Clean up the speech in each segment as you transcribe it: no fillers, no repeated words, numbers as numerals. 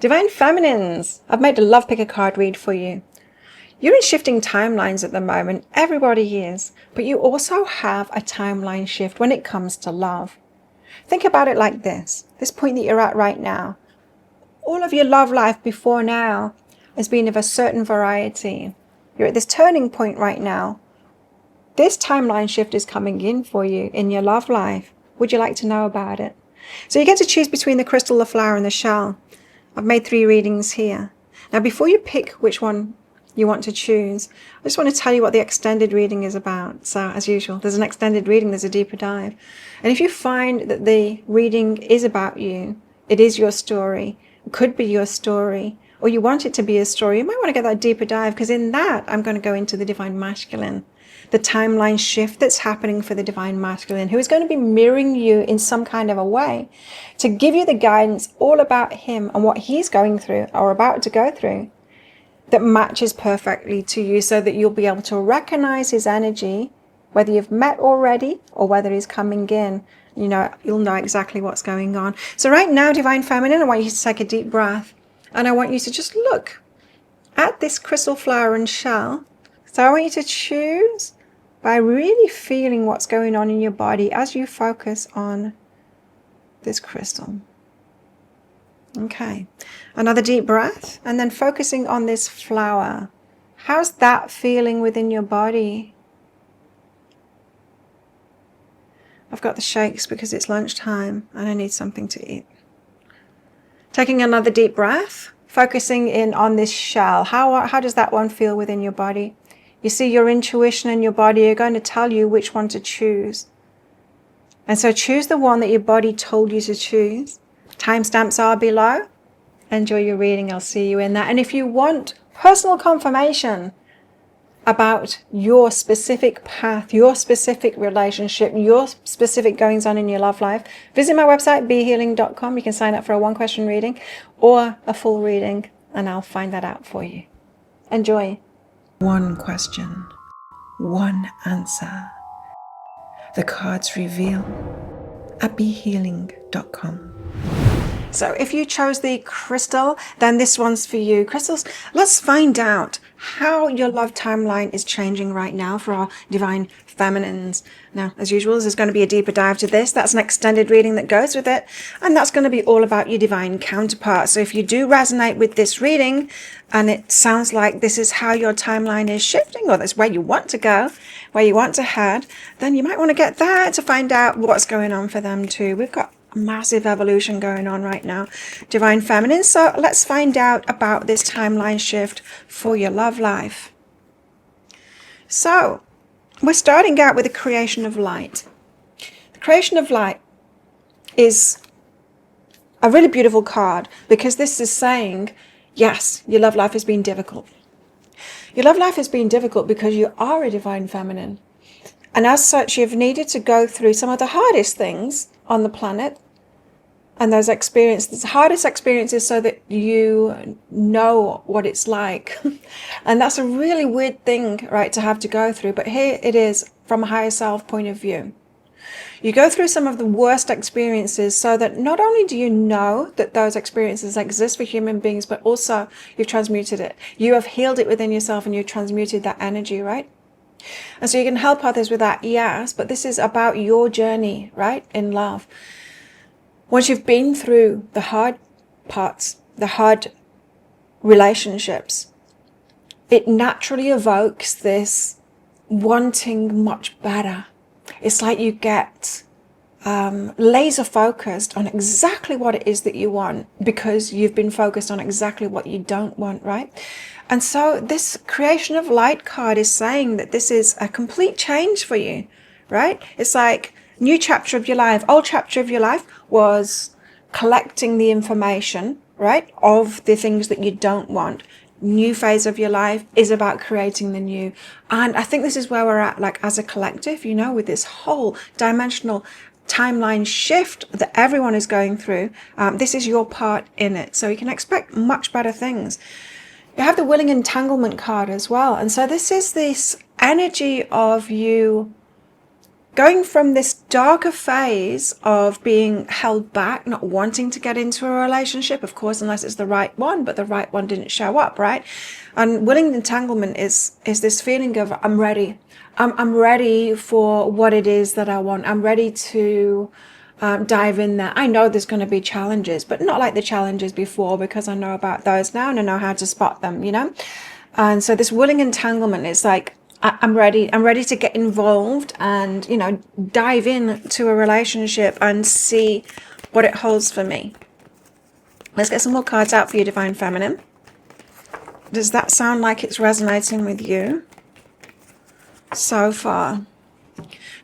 Divine Feminines, I've made a love picker card read for you. You're in shifting timelines at the moment. Everybody is. But you also have a timeline shift when it comes to love. Think about it like this point that you're at right now. All of your love life before now has been of a certain variety. You're at this turning point right now. This timeline shift is coming in for you in your love life. Would you like to know about it? So you get to choose between the crystal, the flower, and the shell. I've made 3 readings here. Now, before you pick which one you want to choose, I just want to tell you what the extended reading is about. So, as usual, there's an extended reading, there's a deeper dive. And if you find that the reading is about you, it is your story, it could be your story, or you want it to be a story, you might want to get that deeper dive, because in that, I'm going to go into the Divine Masculine, the timeline shift that's happening for the Divine Masculine, who is going to be mirroring you in some kind of a way to give you the guidance all about him and what he's going through or about to go through that matches perfectly to you, so that you'll be able to recognize his energy, whether you've met already or whether he's coming in. You'll know exactly what's going on. So right now, Divine Feminine, I want you to take a deep breath, and I want you to just look at this crystal, flower, and shell. So I want you to choose by really feeling what's going on in your body as you focus on this crystal. Okay, another deep breath, and then focusing on this flower. How's that feeling within your body? I've got the shakes because it's lunchtime and I need something to eat. Taking another deep breath, focusing in on this shell. How does that one feel within your body? You see, your intuition and your body are going to tell you which one to choose. And so choose the one that your body told you to choose. Timestamps are below. Enjoy your reading. I'll see you in that. And if you want personal confirmation about your specific path, your specific relationship, your specific goings on in your love life, visit my website, behealing.com. You can sign up for a 1-question reading or a full reading, and I'll find that out for you. Enjoy. 1 question, 1 answer. The cards reveal at behealing.com. So if you chose the crystal, then this one's for you. Crystals, let's find out how your love timeline is changing right now for our Divine Feminines. Now, as usual, there's going to be a deeper dive to this. That's an extended reading that goes with it. And that's going to be all about your Divine Counterpart. So if you do resonate with this reading, and it sounds like this is how your timeline is shifting, or that's where you want to go, where you want to head, then you might want to get that to find out what's going on for them too. We've got massive evolution going on right now, Divine Feminine. So let's find out about this timeline shift for your love life. So we're starting out with the creation of light. The creation of light is a really beautiful card, because this is saying, yes, your love life has been difficult. Your love life has been difficult because you are a Divine Feminine. And as such, you've needed to go through some of the hardest things on the planet. And those experiences, the hardest experiences, so that you know what it's like. And that's a really weird thing, right, to have to go through. But here it is from a higher self point of view. You go through some of the worst experiences so that not only do you know that those experiences exist for human beings, but also you've transmuted it. You have healed it within yourself and you've transmuted that energy, right? And so you can help others with that, yes, but this is about your journey, right, in love. Once you've been through the hard parts, the hard relationships, it naturally evokes this wanting much better. It's like you get laser focused on exactly what it is that you want, because you've been focused on exactly what you don't want, right? And so this creation of light card is saying that this is a complete change for you, right? It's like new chapter of your life. Old chapter of your life was collecting the information, right, of the things that you don't want. New phase of your life is about creating the new. And I think this is where we're at, like as a collective, with this whole dimensional timeline shift that everyone is going through. This is your part in it. So you can expect much better things. You have the willing entanglement card as well. And so this is this energy of you going from this darker phase of being held back, not wanting to get into a relationship, of course, unless it's the right one, but the right one didn't show up, right? And willing entanglement is this feeling of, I'm ready. I'm ready for what it is that I want. I'm ready to dive in there. I know there's going to be challenges, but not like the challenges before, because I know about those now and I know how to spot them, you know? And so this willing entanglement is like, I'm ready. I'm ready to get involved and, you know, dive into a relationship and see what it holds for me. Let's get some more cards out for you, Divine Feminine. Does that sound like it's resonating with you so far?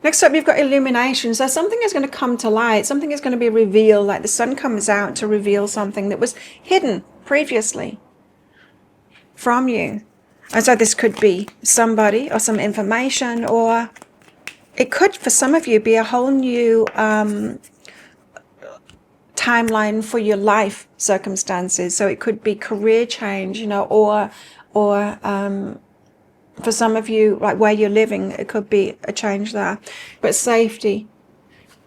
Next up, you've got illumination. So something is going to come to light. Something is going to be revealed, like the sun comes out to reveal something that was hidden previously from you. And so this could be somebody or some information, or it could, for some of you, be a whole new timeline for your life circumstances. So it could be career change, you know, or for some of you, like where you're living, it could be a change there. But safety.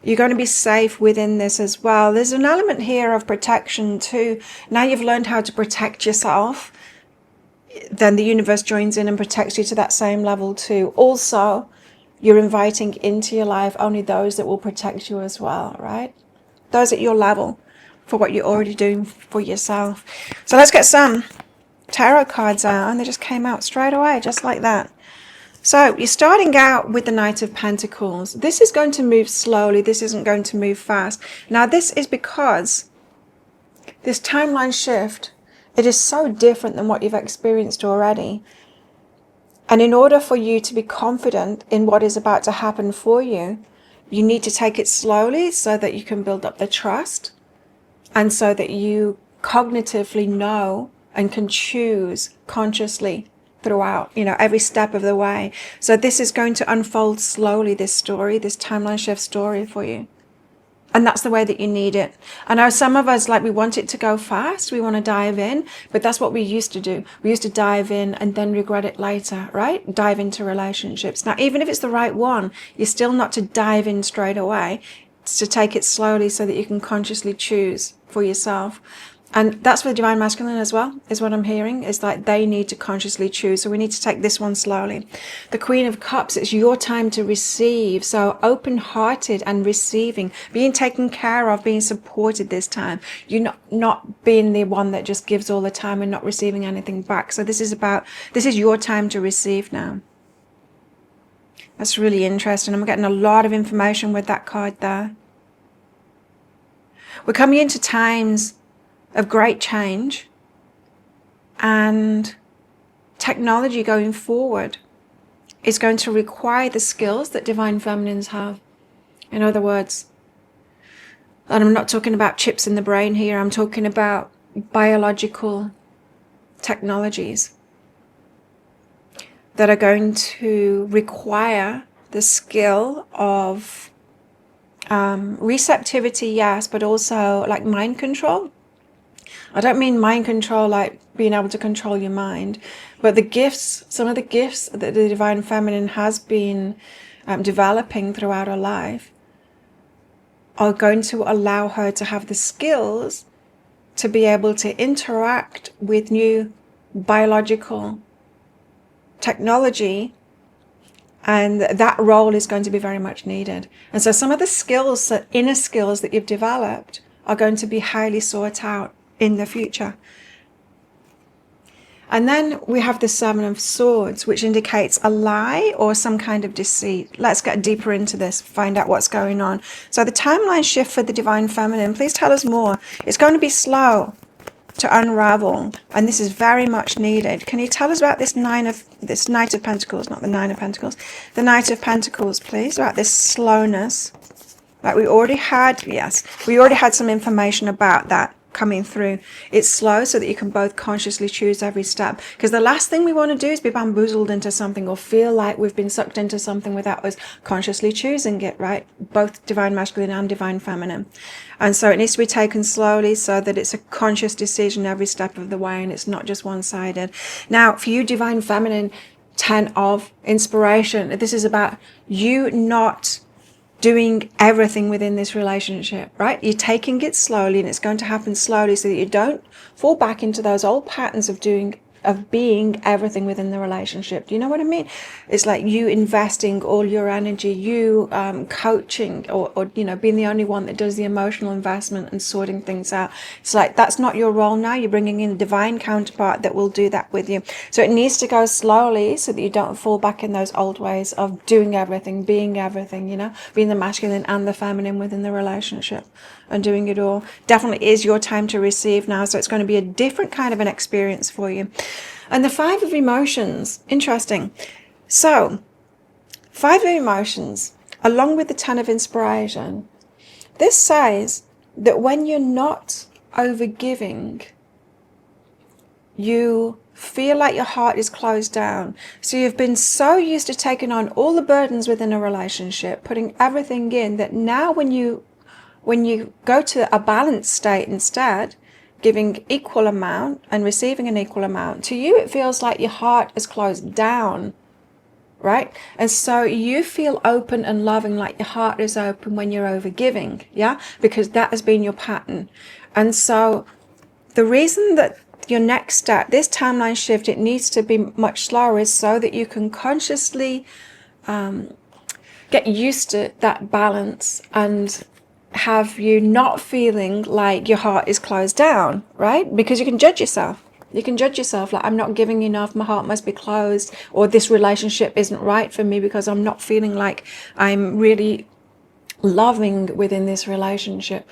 You're going to be safe within this as well. There's an element here of protection too. Now you've learned how to protect yourself, then the universe joins in and protects you to that same level too. Also, you're inviting into your life only those that will protect you as well, right? Those at your level for what you're already doing for yourself. So let's get some tarot cards out, and they just came out straight away, just like that. So you're starting out with the Knight of Pentacles. This is going to move slowly. This isn't going to move fast. Now, this is because this timeline shift, it is so different than what you've experienced already. And in order for you to be confident in what is about to happen for you, you need to take it slowly so that you can build up the trust, and so that you cognitively know and can choose consciously throughout, you know, every step of the way. So this is going to unfold slowly, this story, this timeline shift story for you. And that's the way that you need it. I know some of us, like, we want it to go fast. We want to dive in, but that's what we used to do. We used to dive in and then regret it later, right? Dive into relationships. Now, even if it's the right one, you're still not to dive in straight away. It's to take it slowly so that you can consciously choose for yourself. And that's for the Divine Masculine as well, is what I'm hearing, is like they need to consciously choose. So we need to take this one slowly. The Queen of Cups, it's your time to receive. So open-hearted and receiving, being taken care of, being supported this time. You're not being the one that just gives all the time and not receiving anything back. So this is your time to receive now. That's really interesting. I'm getting a lot of information with that card there. We're coming into times of great change, and technology going forward is going to require the skills that Divine Feminines have. In other words, and I'm not talking about chips in the brain here, I'm talking about biological technologies that are going to require the skill of receptivity, yes, but also like mind control. I don't mean mind control like being able to control your mind, but the gifts, some of the gifts that the Divine Feminine has been developing throughout her life are going to allow her to have the skills to be able to interact with new biological technology, and that role is going to be very much needed. And so some of the skills, inner skills that you've developed, are going to be highly sought out in the future. And then we have the Seven of Swords, which indicates a lie or some kind of deceit. Let's get deeper into this, find out what's going on. So the timeline shift for the Divine Feminine, please tell us more. It's going to be slow to unravel, and this is very much needed. Can you tell us about this Knight of Pentacles, not the Nine of Pentacles, the Knight of Pentacles, please, about this slowness? Like we already had, yes, we already had some information about that coming through. It's slow so that you can both consciously choose every step, because the last thing we want to do is be bamboozled into something or feel like we've been sucked into something without us consciously choosing it, right? Both Divine Masculine and Divine Feminine. And so it needs to be taken slowly so that it's a conscious decision every step of the way, and it's not just one-sided. Now, for you, Divine Feminine, 10 of Inspiration, this is about you not doing everything within this relationship, right? You're taking it slowly, and it's going to happen slowly so that you don't fall back into those old patterns of being everything within the relationship. Do you know what I mean? It's like you investing all your energy, you coaching, or being the only one that does the emotional investment and sorting things out. It's like that's not your role now. You're bringing in a divine counterpart that will do that with you. So it needs to go slowly so that you don't fall back in those old ways of doing everything, being everything, being the masculine and the feminine within the relationship and doing it all. Definitely is your time to receive now. So it's going to be a different kind of an experience for you. And the 5 of emotions, interesting. So 5 of emotions, along with the 10 of inspiration, this says that when you're not overgiving, you feel like your heart is closed down. So you've been so used to taking on all the burdens within a relationship, putting everything in, that now when you go to a balanced state instead, giving equal amount and receiving an equal amount, to you it feels like your heart is closed down, right? And so you feel open and loving, like your heart is open when you're overgiving, yeah? Because that has been your pattern. And so the reason that your next step, this timeline shift, it needs to be much slower, is so that you can consciously get used to that balance and have you not feeling like your heart is closed down, right? Because you can judge yourself. You can judge yourself like, I'm not giving enough, my heart must be closed, or this relationship isn't right for me because I'm not feeling like I'm really loving within this relationship,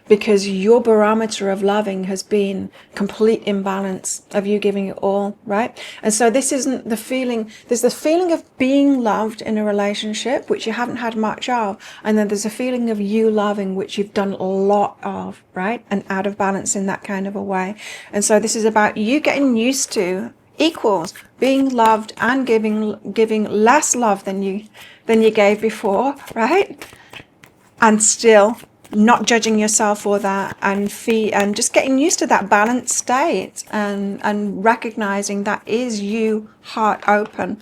because your barometer of loving has been complete imbalance of you giving it all, right? And so this isn't the feeling. There's the feeling of being loved in a relationship, which you haven't had much of, and then there's a feeling of you loving, which you've done a lot of, right? And out of balance in that kind of a way. And so this is about you getting used to equals being loved and giving less love than you gave before, right? And still not judging yourself for that, and just getting used to that balanced state, and recognizing that is you, heart open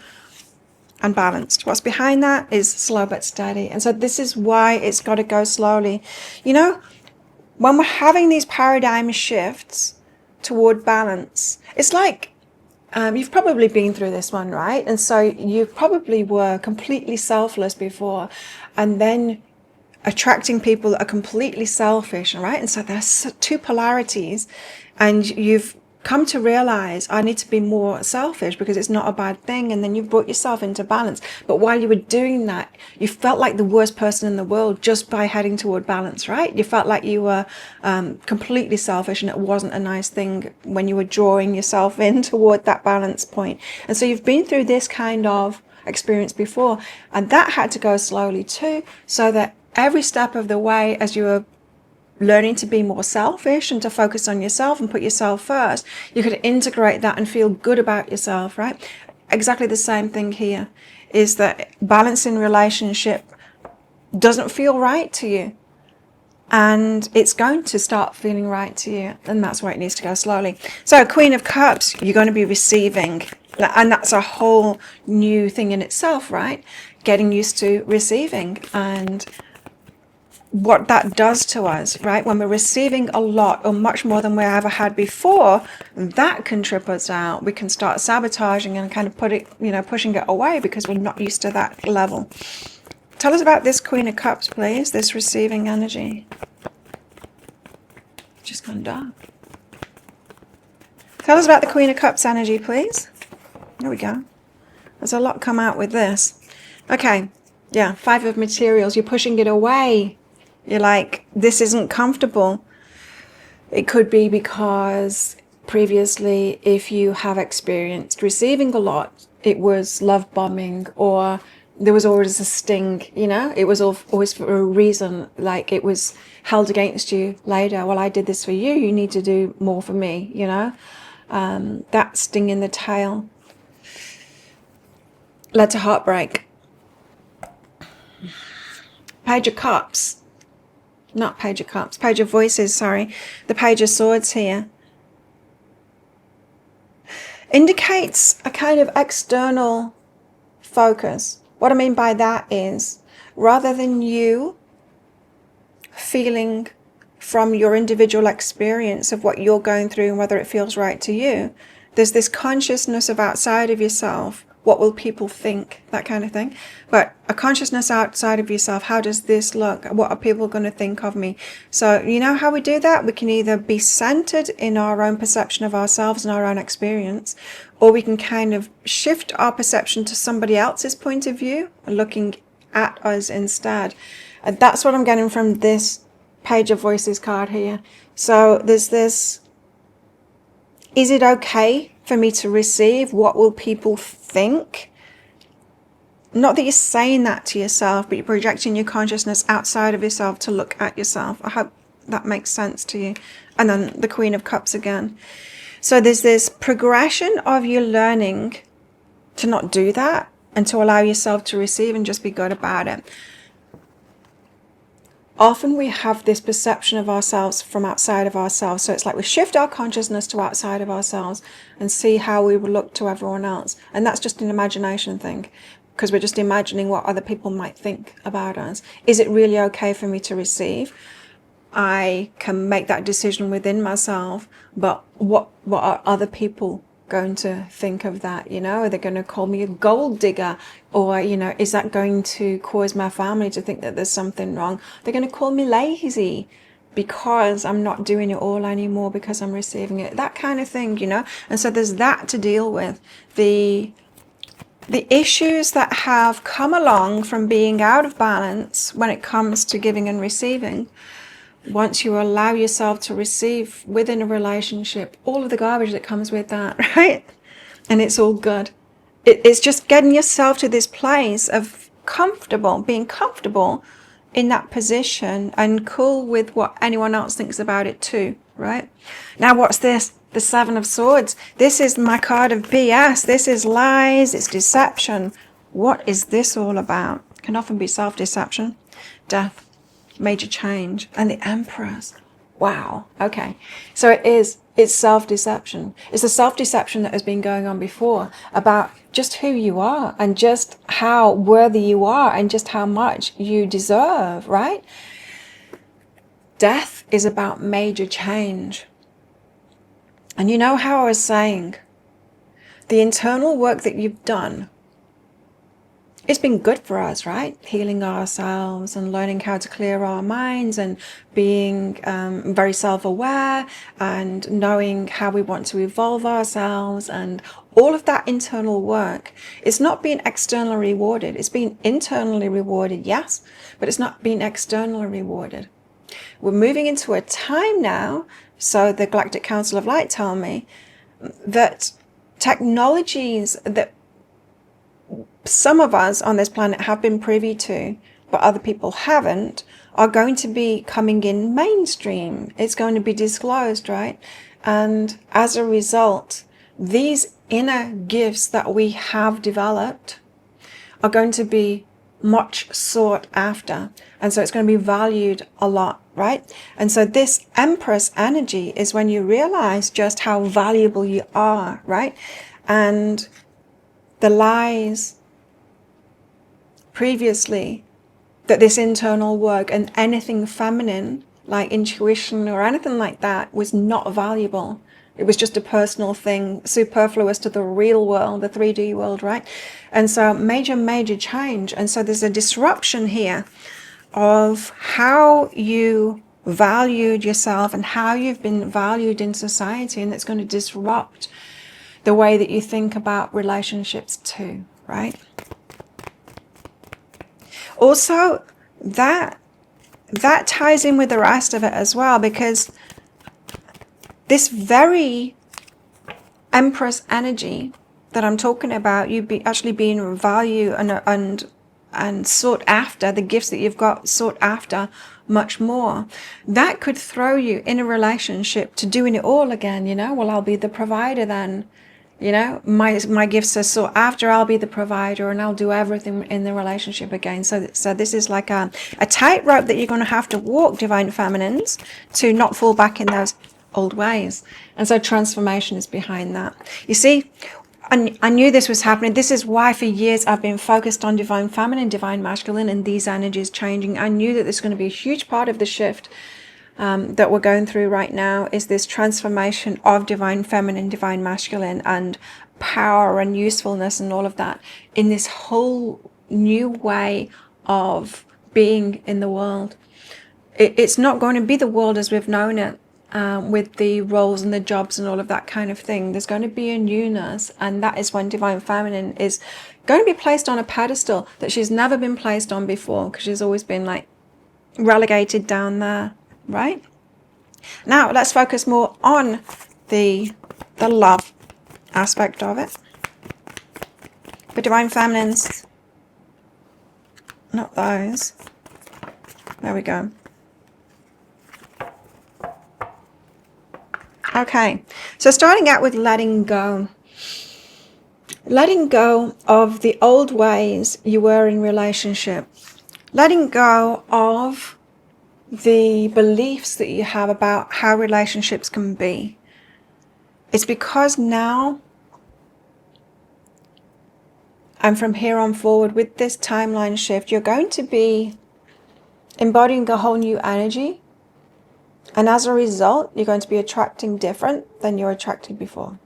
and balanced. What's behind that is slow but steady. And so this is why it's got to go slowly. When we're having these paradigm shifts toward balance, it's like you've probably been through this one, right? And so you probably were completely selfless before, and then attracting people that are completely selfish, all right? And so there's 2 polarities, and you've come to realize, I need to be more selfish because it's not a bad thing, and then you've brought yourself into balance. But while you were doing that, you felt like the worst person in the world just by heading toward balance, right? You felt like you were completely selfish, and it wasn't a nice thing when you were drawing yourself in toward that balance point. And so you've been through this kind of experience before, and that had to go slowly too, so that every step of the way, as you were learning to be more selfish and to focus on yourself and put yourself first, you could integrate that and feel good about yourself, right? Exactly the same thing here, is that balance in relationship doesn't feel right to you, and it's going to start feeling right to you, and that's why it needs to go slowly. So Queen of Cups, you're going to be receiving, and that's a whole new thing in itself, right? Getting used to receiving, and what that does to us, right? When we're receiving a lot or much more than we ever had before, that can trip us out. We can start sabotaging and kind of pushing it away because we're not used to that level. Tell us about this Queen of Cups, please, this receiving energy. Just gone dark. Tell us about the Queen of Cups energy, please. There we go. There's a lot come out with this. Okay, yeah, 5 of materials. You're pushing it away. You're like, this isn't comfortable. It could be because previously, if you have experienced receiving a lot, it was love bombing, or there was always a sting, it was always for a reason, like it was held against you later. Well, I did this for you, you need to do more for me, that sting in the tail led to heartbreak. Page of Cups. Not Page of Cups, Page of Voices, sorry. The Page of Swords here indicates a kind of external focus. What I mean by that is rather than you feeling from your individual experience of what you're going through and whether it feels right to you. There's this consciousness of outside of yourself. What will people think? That kind of thing. But a consciousness outside of yourself. How does this look? What are people going to think of me? So you know how we do that? We can either be centered in our own perception of ourselves and our own experience, or we can kind of shift our perception to somebody else's point of view, looking at us instead. And that's what I'm getting from this Page of Voices card here. So there's this, is it okay for me to receive? What will people think? Not that you're saying that to yourself, but you're projecting your consciousness outside of yourself to look at yourself. I hope that makes sense to you. And then the Queen of Cups again. So there's this progression of you learning to not do that and to allow yourself to receive and just be good about it. Often we have this perception of ourselves from outside of ourselves. So it's like we shift our consciousness to outside of ourselves and see how we will look to everyone else. And that's just an imagination thing, because we're just imagining what other people might think about us. Is it really okay for me to receive? I can make that decision within myself, but what are other people going to think of that? You know, are they going to call me a gold digger? Or, you know, is that going to cause my family to think that there's something wrong? They're going to call me lazy because I'm not doing it all anymore, because I'm receiving it, that kind of thing, you know. And so there's that to deal with. The issues that have come along from being out of balance when it comes to giving and receiving. Once you allow yourself to receive within a relationship, all of the garbage that comes with that, right? And it's all good. It's just getting yourself to this place of being comfortable in that position and cool with what anyone else thinks about it too, right? Now, what's this? The Seven of Swords. This is my card of BS. This is lies. It's deception. What is this all about? It can often be self-deception, death, major change, and the Empress. Wow. Okay. So it's self-deception. It's the self-deception that has been going on before about just who you are and just how worthy you are and just how much you deserve, right? Death is about major change. And you know how I was saying, the internal work that you've done, it's been good for us, right? Healing ourselves and learning how to clear our minds and being very self-aware and knowing how we want to evolve ourselves, and all of that internal work. It's not being externally rewarded. It's being internally rewarded, yes, but it's not being externally rewarded. We're moving into a time now, so the Galactic Council of Light tell me, that technologies that some of us on this planet have been privy to, but other people haven't, are going to be coming in mainstream. It's going to be disclosed, right? And as a result, these inner gifts that we have developed are going to be much sought after. And so it's going to be valued a lot, right? And so this Empress energy is when you realize just how valuable you are, right? And the lies previously that this internal work and anything feminine like intuition or anything like that was not valuable. It was just a personal thing, superfluous to the real world, the 3D world, right? And so major change. And so there's a disruption here of how you valued yourself and how you've been valued in society, and it's going to disrupt the way that you think about relationships too, right? Also, that ties in with the rest of it as well, because this very Empress energy that I'm talking about, you actually being valued and sought after, the gifts that you've got sought after much more, that could throw you in a relationship to doing it all again, you know? Well, I'll be the provider then. You know, my gifts are sought after, I'll be the provider and I'll do everything in the relationship again. So this is like a tightrope that you're going to have to walk, Divine Feminines, to not fall back in those old ways. And so transformation is behind that. You see, I knew this was happening. This is why for years I've been focused on divine feminine, divine masculine, and these energies changing. I knew that this is going to be a huge part of the shift that we're going through right now, is this transformation of divine feminine, divine masculine, and power and usefulness and all of that in this whole new way of being in the world. It's not going to be the world as we've known it, with the roles and the jobs and all of that kind of thing. There's going to be a newness, and that is when divine feminine is going to be placed on a pedestal that she's never been placed on before, because she's always been like relegated down there, right? Now let's focus more on the love aspect of it. For divine feminines, not those. There we go. Okay, so starting out with letting go. Letting go of the old ways you were in relationship. Letting go of the beliefs that you have about how relationships can be. It's because now, and from here on forward with this timeline shift, you're going to be embodying a whole new energy. And as a result, you're going to be attracting different than you were attracted before.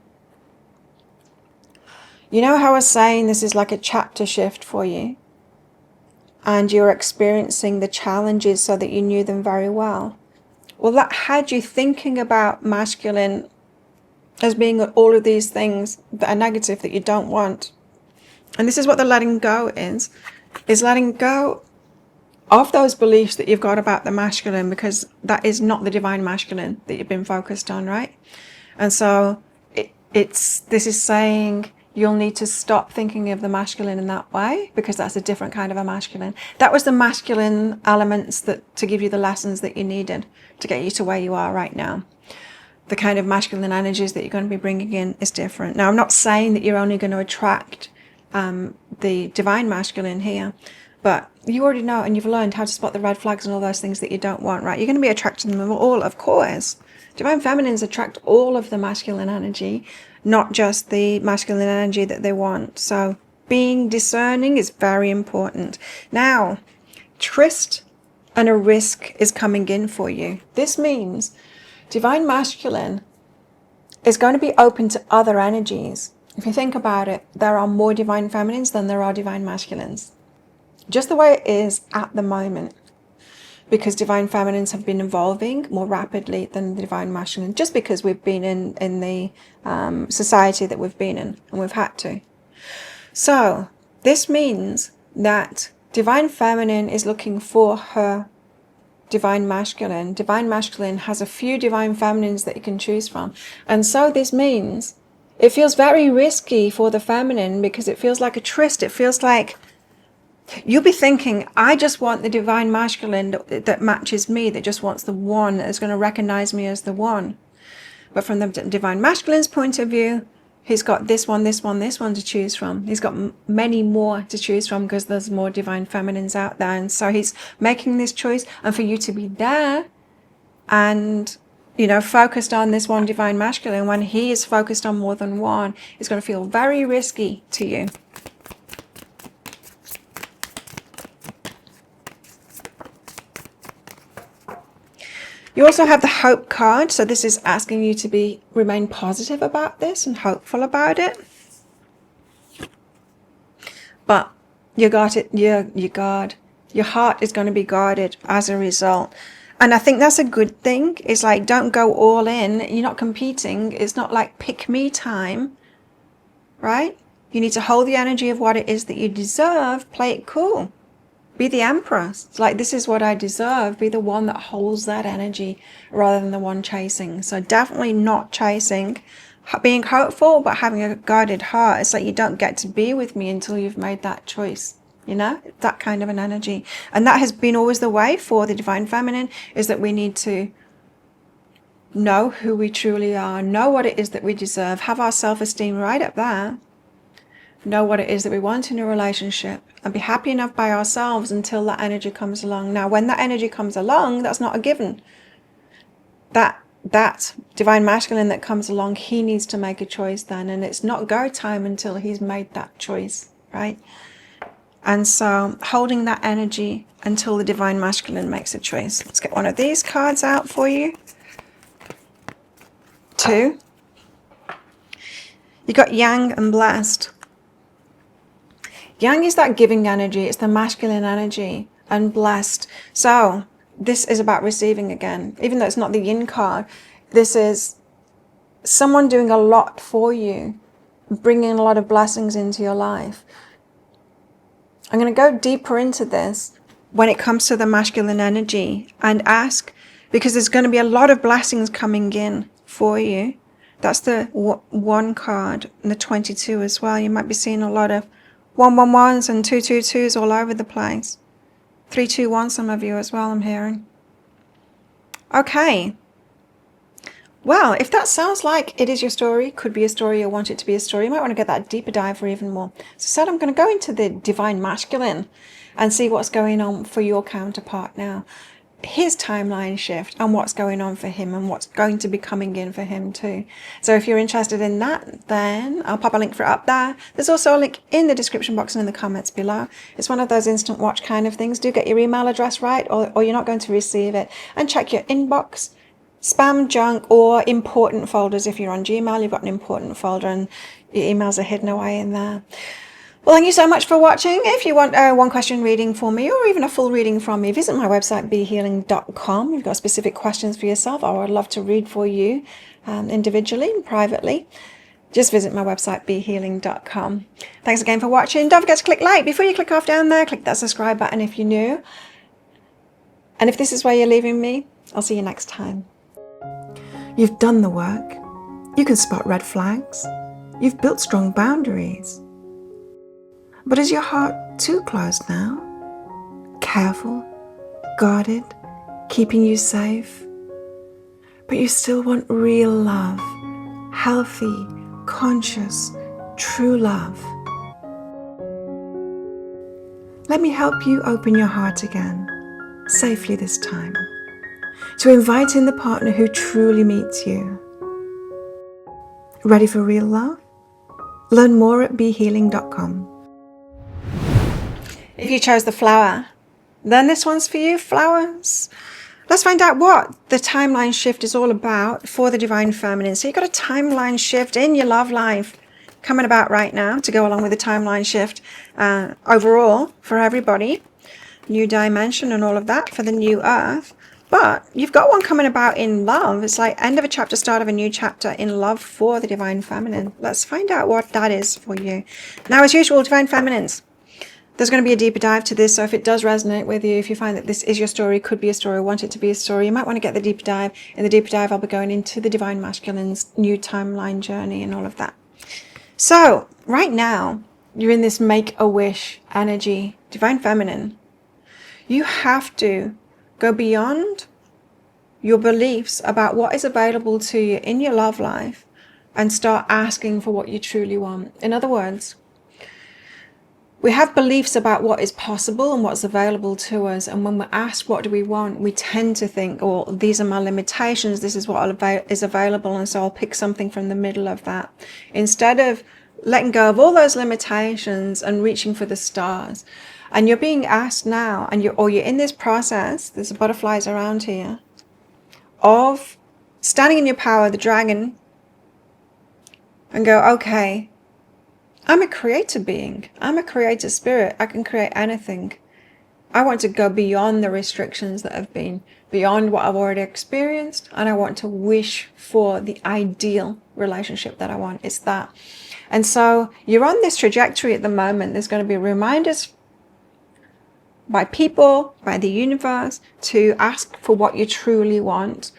You know how I was saying this is like a chapter shift for you? And you're experiencing the challenges so that you knew them very well. Well, that had you thinking about masculine as being all of these things that are negative that you don't want. And this is what the letting go is letting go of those beliefs that you've got about the masculine, because that is not the divine masculine that you've been focused on, right? And so this is saying you'll need to stop thinking of the masculine in that way, because that's a different kind of a masculine. That was the masculine elements that to give you the lessons that you needed to get you to where you are right now. The kind of masculine energies that you're going to be bringing in is different. Now, I'm not saying that you're only going to attract the divine masculine here, but you already know and you've learned how to spot the red flags and all those things that you don't want, right? You're going to be attracting them all, of course. Divine feminines attract all of the masculine energy, not just the masculine energy that they want. So being discerning is very important. Now, trust and a risk is coming in for you. This means divine masculine is going to be open to other energies. If you think about it, there are more divine feminines than there are divine masculines. Just the way it is at the moment, because divine feminines have been evolving more rapidly than the divine masculine, just because we've been in the society that we've been in, and we've had to. So this means that divine feminine is looking for her divine masculine. Divine masculine has a few divine feminines that you can choose from. And so this means it feels very risky for the feminine, because it feels like a tryst. It feels like you'll be thinking, I just want the divine masculine that matches me, that just wants the one, that is going to recognize me as the one. But from the divine masculine's point of view, he's got this one, this one, this one to choose from. He's got many more to choose from, because there's more divine feminines out there. And so he's making this choice. And for you to be there and, focused on this one divine masculine, when he is focused on more than one, it's going to feel very risky to you. You also have the hope card. So this is asking you to remain positive about this and hopeful about it. But your heart is going to be guarded as a result. And I think that's a good thing. It's like, don't go all in. You're not competing. It's not like pick me time, right? You need to hold the energy of what it is that you deserve. Play it cool. Be the empress. It's like, this is what I deserve. Be the one that holds that energy rather than the one chasing. So definitely not chasing. Being hopeful, but having a guarded heart. It's like, you don't get to be with me until you've made that choice. That kind of an energy. And that has been always the way for the divine feminine, is that we need to know who we truly are, know what it is that we deserve, have our self-esteem right up there, know what it is that we want in a relationship, and be happy enough by ourselves until that energy comes along. Now, when that energy comes along, that's not a given. That that divine masculine that comes along, he needs to make a choice then, and it's not go time until he's made that choice, right? And so holding that energy until the divine masculine makes a choice. Let's get one of these cards out for you. 2. You got yang and blessed. Yang is that giving energy, it's the masculine energy, and blessed. So this is about receiving again. Even though it's not the yin card, this is someone doing a lot for you, bringing a lot of blessings into your life. I'm going to go deeper into this when it comes to the masculine energy and ask, because there's going to be a lot of blessings coming in for you. That's the 1 card, and the 22 as well. You might be seeing a lot of 111s and 222s all over the place. 321, some of you as well, I'm hearing. Okay. Well, if that sounds like it is your story, could be a story, or want it to be a story, you might want to get that deeper dive for even more. So I'm going to go into the divine masculine and see what's going on for your counterpart now. His timeline shift and what's going on for him and what's going to be coming in for him too. So if you're interested in that, then I'll pop a link for it up there. There's also a link in the description box and in the comments below. It's one of those instant watch kind of things. Do get your email address right, or you're not going to receive it. And check your inbox, spam, junk, or important folders. If you're on Gmail, you've got an important folder and your emails are hidden away in there. Well, thank you so much for watching. If you want a 1-question reading for me, or even a full reading from me, visit my website, behealing.com. If you've got specific questions for yourself, I would love to read for you individually and privately. Just visit my website, behealing.com. Thanks again for watching. Don't forget to click like. Before you click off down there, click that subscribe button if you're new. And if this is where you're leaving me, I'll see you next time. You've done the work. You can spot red flags. You've built strong boundaries. But is your heart too closed now? Careful, guarded, keeping you safe? But you still want real love, healthy, conscious, true love. Let me help you open your heart again, safely this time, to invite in the partner who truly meets you. Ready for real love? Learn more at behealing.com. If you chose the flower, then this one's for you, flowers. Let's find out what the timeline shift is all about for the divine feminine. So you've got a timeline shift in your love life coming about right now to go along with the timeline shift overall for everybody. New dimension and all of that for the new earth. But you've got one coming about in love. It's like end of a chapter, start of a new chapter in love for the divine feminine. Let's find out what that is for you. Now, as usual, divine feminines, there's going to be a deeper dive to this, so if it does resonate with you, if you find that this is your story, could be a story, want it to be a story, you might want to get the deeper dive. In the deeper dive, I'll be going into the divine masculine's new timeline journey and all of that. So right now, you're in this make-a-wish energy, divine feminine. You have to go beyond your beliefs about what is available to you in your love life and start asking for what you truly want. In other words, we have beliefs about what is possible and what's available to us. And when we're asked what do we want, we tend to think, oh, these are my limitations. This is what is available. And so I'll pick something from the middle of that. Instead of letting go of all those limitations and reaching for the stars. And you're being asked now, and you're in this process, there's butterflies around here, of standing in your power, the dragon, and go, okay, I'm a creator being. I'm a creator spirit. I can create anything. I want to go beyond the restrictions that have been, beyond what I've already experienced, and I want to wish for the ideal relationship that I want. It's that. And so you're on this trajectory at the moment. There's going to be reminders by people, by the universe, to ask for what you truly want.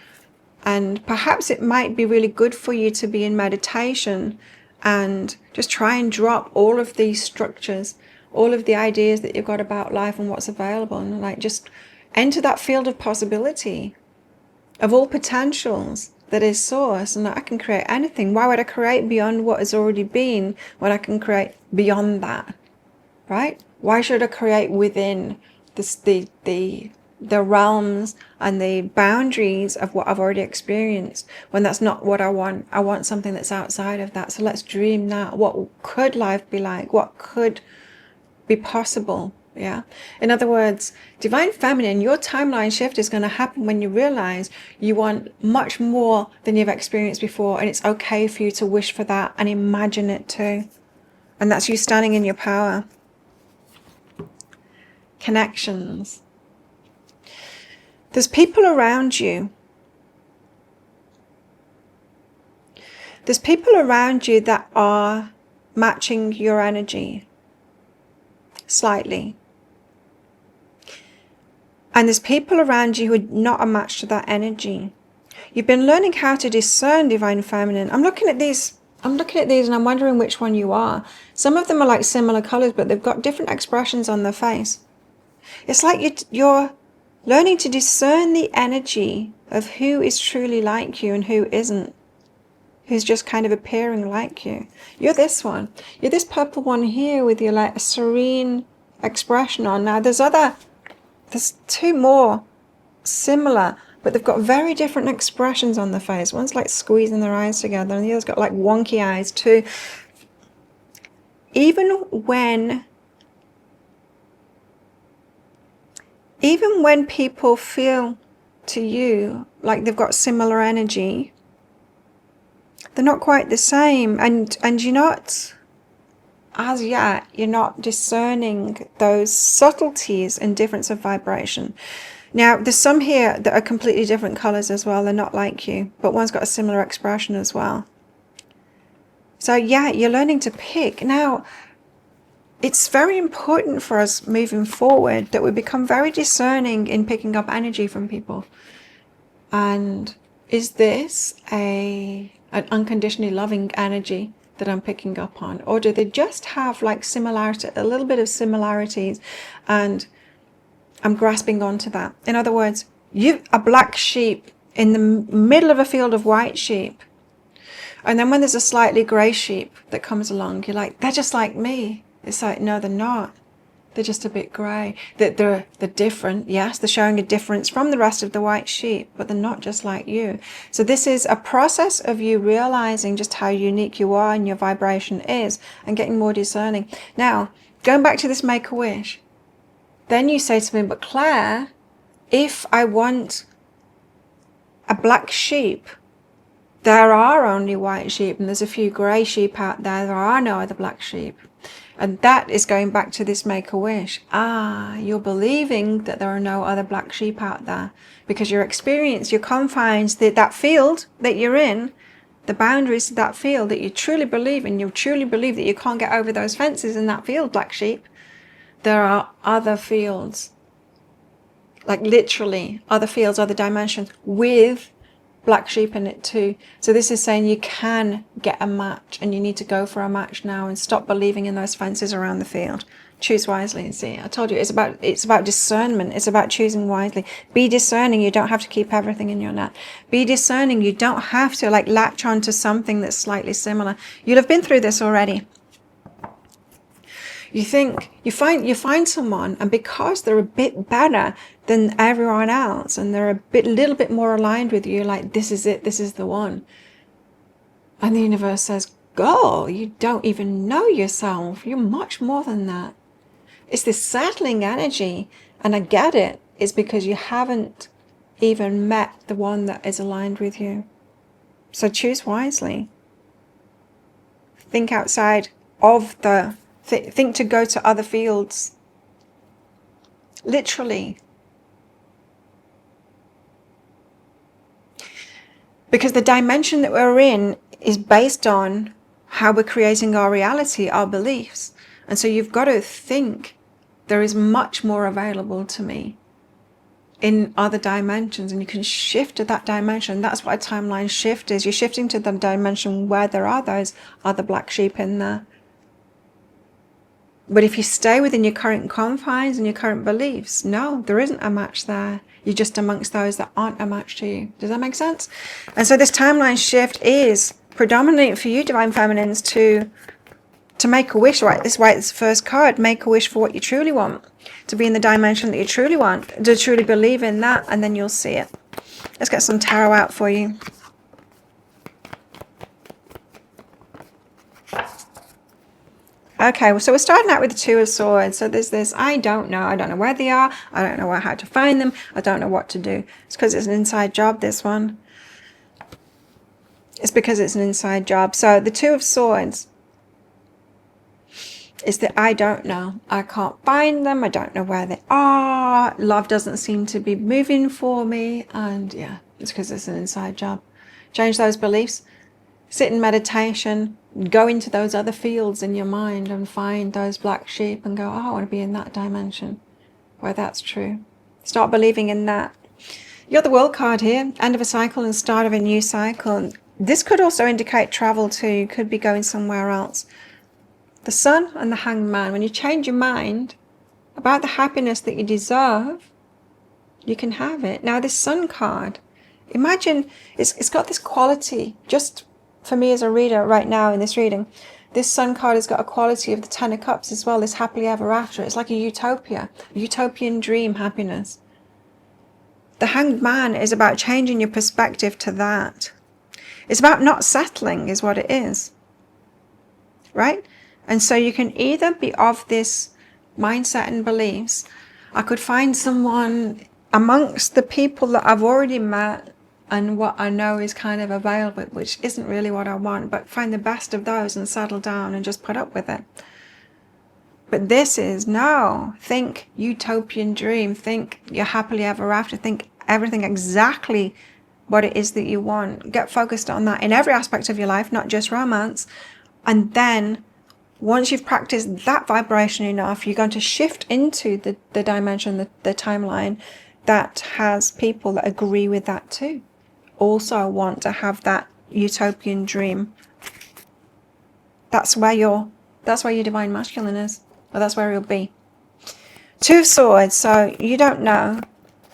And perhaps it might be really good for you to be in meditation and just try and drop all of these structures, all of the ideas that you've got about life and what's available, and like just enter that field of possibility of all potentials that is source, and that I can create anything. Why would I create beyond what has already been when I can create beyond that, right? Why should I create within this, the the realms and the boundaries of what I've already experienced, when that's not what I want. I want something that's outside of that. So let's dream that. What could life be like? What could be possible? Yeah. In other words, Divine Feminine, your timeline shift is going to happen when you realize you want much more than you've experienced before. And it's okay for you to wish for that and imagine it too. And that's you standing in your power. Connections. There's people around you. There's people around you that are matching your energy slightly. And there's people around you who are not a match to that energy. You've been learning how to discern Divine Feminine. I'm looking at these and I'm wondering which one you are. Some of them are like similar colors, but they've got different expressions on their face. It's like you're learning to discern the energy of who is truly like you and who isn't, who's just kind of appearing like you. You're this one. You're this purple one here with your like a serene expression on. Now there's two more similar, but they've got very different expressions on the face. One's like squeezing their eyes together and the other's got like wonky eyes too. Even when people feel to you like they've got similar energy, they're not quite the same. And you're not, as yet, you're not discerning those subtleties and difference of vibration. Now, there's some here that are completely different colors as well. They're not like you, but one's got a similar expression as well. So yeah, you're learning to pick. Now, it's very important for us moving forward that we become very discerning in picking up energy from people. And is this an unconditionally loving energy that I'm picking up on? Or do they just have like similarity, a little bit of similarities, and I'm grasping onto that? In other words, a black sheep in the middle of a field of white sheep. And then when there's a slightly grey sheep that comes along, you're like, they're just like me. It's like, no, they're not. They're just a bit grey. They're different. Yes, they're showing a difference from the rest of the white sheep, but they're not just like you. So this is a process of you realizing just how unique you are and your vibration is, and getting more discerning. Now, going back to this Make-A-Wish, then you say to me, but Claire, if I want a black sheep, there are only white sheep and there's a few grey sheep out there. There are no other black sheep. And that is going back to this Make-A-Wish. You're believing that there are no other black sheep out there because your experience, your confines, that field that you're in, the boundaries of that field that you truly believe in, you truly believe that you can't get over those fences in that field, black sheep. There are other fields, like literally other fields, other dimensions with black sheep in it too. So this is saying you can get a match, and you need to go for a match now and stop believing in those fences around the field. Choose wisely. See, I told you it's about discernment. It's about choosing wisely. Be discerning. You don't have to keep everything in your net. Be discerning. You don't have to like latch on to something that's slightly similar. You'll have been through this already. You think you find someone, and because they're a bit better than everyone else, and they're little bit more aligned with you, like this is it, this is the one. And the universe says, "Girl, you don't even know yourself. You're much more than that." It's this settling energy, and I get it. It's because you haven't even met the one that is aligned with you. So choose wisely. Think outside of the. Think to go to other fields. Literally. Because the dimension that we're in is based on how we're creating our reality, our beliefs. And so you've got to think, there is much more available to me in other dimensions, and you can shift to that dimension. That's what a timeline shift is. You're shifting to the dimension where there are those other black sheep in there. But if you stay within your current confines and your current beliefs, no, there isn't a match there. You're just amongst those that aren't a match to you. Does that make sense? And so this timeline shift is predominantly for you, Divine Feminines, to to make a wish, right? This is why it's the first card. Make a wish for what you truly want, to be in the dimension that you truly want, to truly believe in that, and then you'll see it. Let's get some tarot out for you. Okay, so we're starting out with the Two of Swords. So there's this, I don't know where they are, I don't know how to find them, I don't know what to do. It's because it's an inside job, this one. It's because it's an inside job. So the Two of Swords is that I don't know. I can't find them, I don't know where they are, love doesn't seem to be moving for me, and yeah, it's because it's an inside job. Change those beliefs. Sit in meditation, go into those other fields in your mind and find those black sheep and go, oh, I want to be in that dimension where that's true. Start believing in that. You got the World card here, end of a cycle and start of a new cycle. This could also indicate travel too. You could be going somewhere else. The Sun and the Hanged Man. When you change your mind about the happiness that you deserve, you can have it. Now this Sun card, imagine it's got this quality, just for me as a reader right now in this reading, this Sun card has got a quality of the Ten of Cups as well, this happily ever after. It's like a utopia, a utopian dream happiness. The Hanged Man is about changing your perspective to that. It's about not settling is what it is, right? And so you can either be of this mindset and beliefs. I could find someone amongst the people that I've already met and what I know is kind of available, which isn't really what I want, but find the best of those and settle down and just put up with it. But this is, no, think utopian dream, think you're happily ever after, think everything exactly what it is that you want. Get focused on that in every aspect of your life, not just romance. And then once you've practiced that vibration enough, you're going to shift into the dimension, the timeline that has people that agree with that too. Also want to have that utopian dream. That's where your divine masculine is, or that's where you'll be. Two of Swords. So you don't know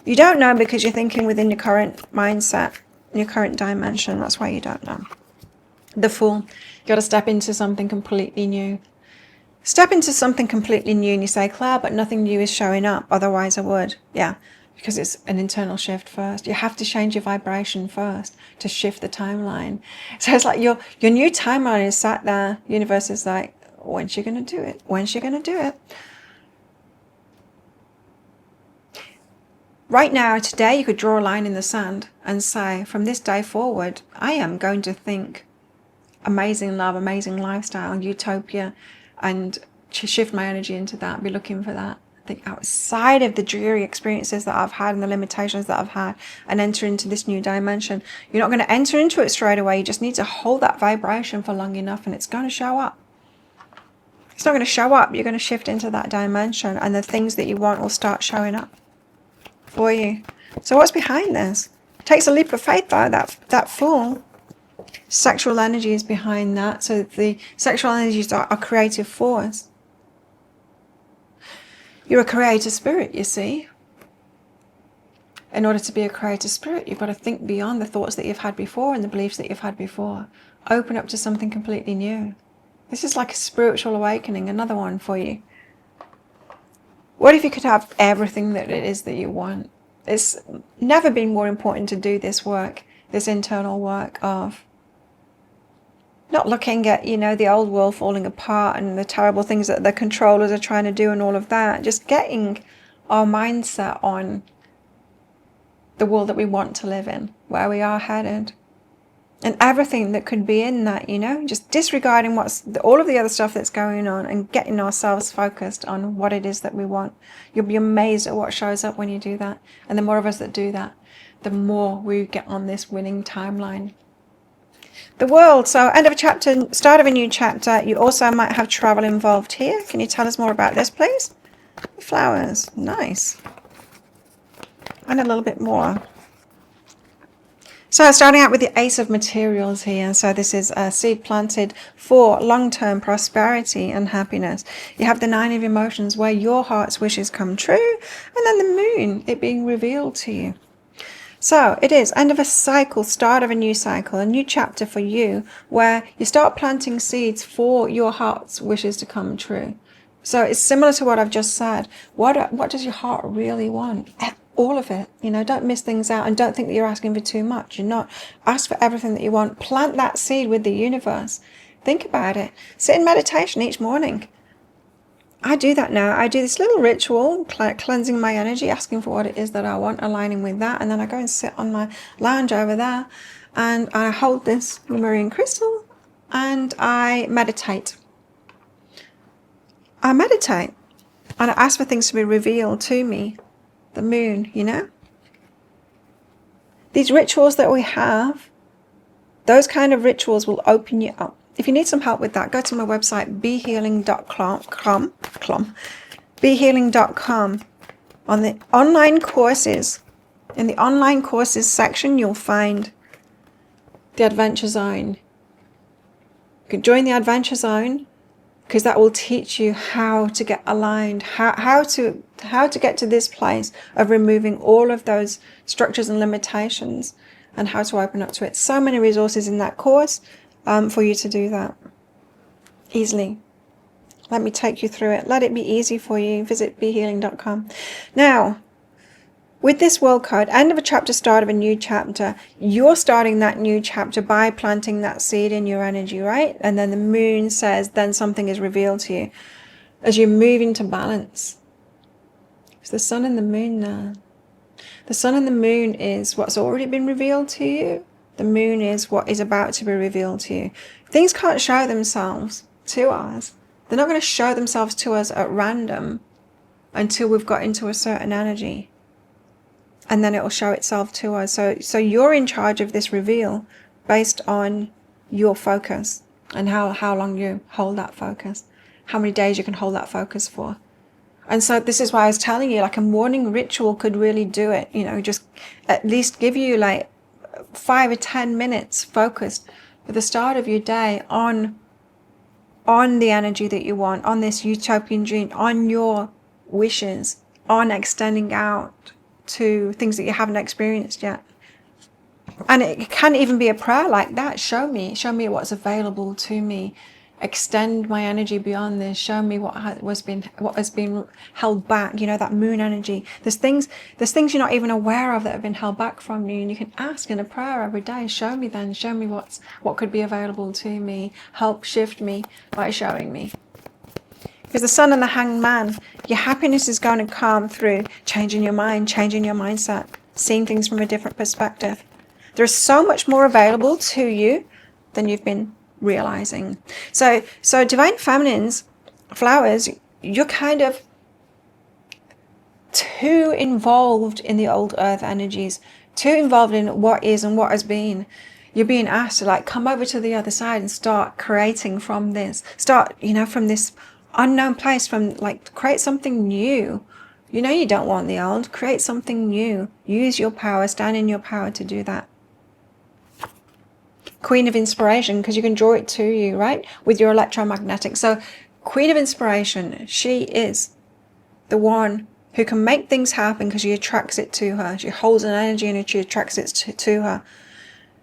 because you're thinking within your current mindset, your current dimension. That's why you don't know. The Fool. You got to step into something completely new. Step into something completely new, and you say, Claire, but nothing new is showing up, otherwise I would. Yeah, because it's an internal shift first. You have to change your vibration first to shift the timeline. So it's like your new timeline is sat there. Universe is like, when's she going to do it? When's she going to do it? Right now, today, you could draw a line in the sand and say, from this day forward, I am going to think amazing love, amazing lifestyle, utopia, and to shift my energy into that, be looking for that. Think outside of the dreary experiences that I've had and the limitations that I've had, and enter into this new dimension. You're not going to enter into it straight away. You just need to hold that vibration for long enough, and it's going to show up. It's not going to show up. You're going to shift into that dimension, and the things that you want will start showing up for you. So what's behind this? It takes a leap of faith, though, that Fool. Sexual energy is behind that. So the sexual energies are a creative force. You're a creative spirit, you see. In order to be a creative spirit, you've got to think beyond the thoughts that you've had before and the beliefs that you've had before. Open up to something completely new. This is like a spiritual awakening, another one for you. What if you could have everything that it is that you want? It's never been more important to do this work, this internal work of not looking at, the old world falling apart and the terrible things that the controllers are trying to do and all of that. Just getting our mindset on the world that we want to live in, where we are headed. And everything that could be in that, just disregarding all of the other stuff that's going on and getting ourselves focused on what it is that we want. You'll be amazed at what shows up when you do that. And the more of us that do that, the more we get on this winning timeline. The World. So end of a chapter, start of a new chapter. You also might have travel involved here. Can you tell us more about this, please? Flowers. Nice. And a little bit more. So starting out with the Ace of Materials here. So this is a seed planted for long-term prosperity and happiness. You have the Nine of Emotions, where your heart's wishes come true. And then the Moon, it being revealed to you. So it is end of a cycle, start of a new cycle, a new chapter for you, where you start planting seeds for your heart's wishes to come true. So it's similar to what I've just said. What does your heart really want? All of it. Don't miss things out, and don't think that you're asking for too much. You're not. Ask for everything that you want. Plant that seed with the universe. Think about it. Sit in meditation each morning. I do that now. I do this little ritual, cleansing my energy, asking for what it is that I want, aligning with that. And then I go and sit on my lounge over there, and I hold this Lemurian crystal, and I meditate. And I ask for things to be revealed to me. The moon, These rituals that we have, those kind of rituals will open you up. If you need some help with that, go to my website, behealing.com. On the online courses, in the online courses section, you'll find the Adventure Zone. You can join the Adventure Zone, because that will teach you how to get aligned, how to get to this place of removing all of those structures and limitations, and how to open up to it. So many resources in that course for you to do that easily. Let me take you through it. Let it be easy for you. Visit behealing.com. Now, with this world card, end of a chapter, start of a new chapter, you're starting that new chapter by planting that seed in your energy, right? And then the moon says, then something is revealed to you as you move into balance. It's the sun and the moon now. The sun and the moon is what's already been revealed to you. The moon is what is about to be revealed to you. Things can't show themselves to us. They're not going to show themselves to us at random until we've got into a certain energy. And then it will show itself to us. So you're in charge of this reveal based on your focus and how long you hold that focus, how many days you can hold that focus for. And so this is why I was telling you, like a morning ritual could really do it. Just at least give you like 5 or 10 minutes focused at the start of your day on the energy that you want, on this utopian dream, on your wishes, on extending out to things that you haven't experienced yet. And it can even be a prayer like that. Show me what's available to me. Extend my energy beyond this. Show me what has been held back. That moon energy. There's things you're not even aware of that have been held back from you, and you can ask in a prayer every day. Show me what could be available to me. Help shift me by showing me. Because the sun and the hanged man, your happiness is going to come through changing your mind, changing your mindset, seeing things from a different perspective. There's so much more available to you than you've been realizing. So Divine Feminines, flowers, you're kind of too involved in the old earth energies, too involved in what is and what has been. You're being asked to come over to the other side and start creating from this. Start, from this unknown place, create something new. You don't want the old. Create something new. Use your power. Stand in your power to do that. Queen of Inspiration, because you can draw it to you, right? With your electromagnetic. So Queen of Inspiration, she is the one who can make things happen because she attracts it to her. She holds an energy and she attracts it to her.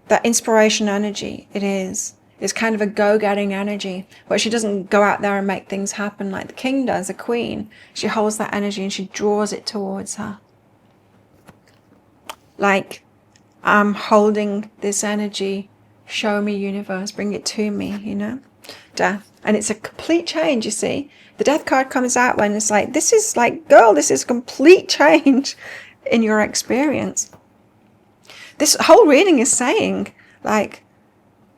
That inspiration energy, it's kind of a go-getting energy, but she doesn't go out there and make things happen like the king does, the queen. She holds that energy and she draws it towards her. Like, I'm holding this energy, show me universe, bring it to me, Death. And it's a complete change, you see. The death card comes out when it's like, this is a complete change in your experience. This whole reading is saying,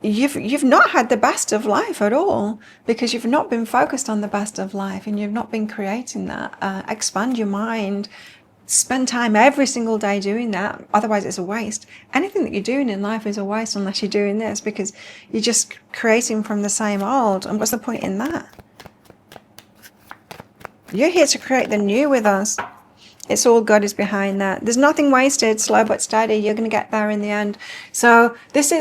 you've not had the best of life at all, because you've not been focused on the best of life and you've not been creating that. Expand your mind. Spend time every single day doing that. Otherwise, it's a waste. Anything that you're doing in life is a waste unless you're doing this, because you're just creating from the same old. And what's the point in that? You're here to create the new with us. It's all God is behind that. There's nothing wasted, slow but steady. You're going to get there in the end. So this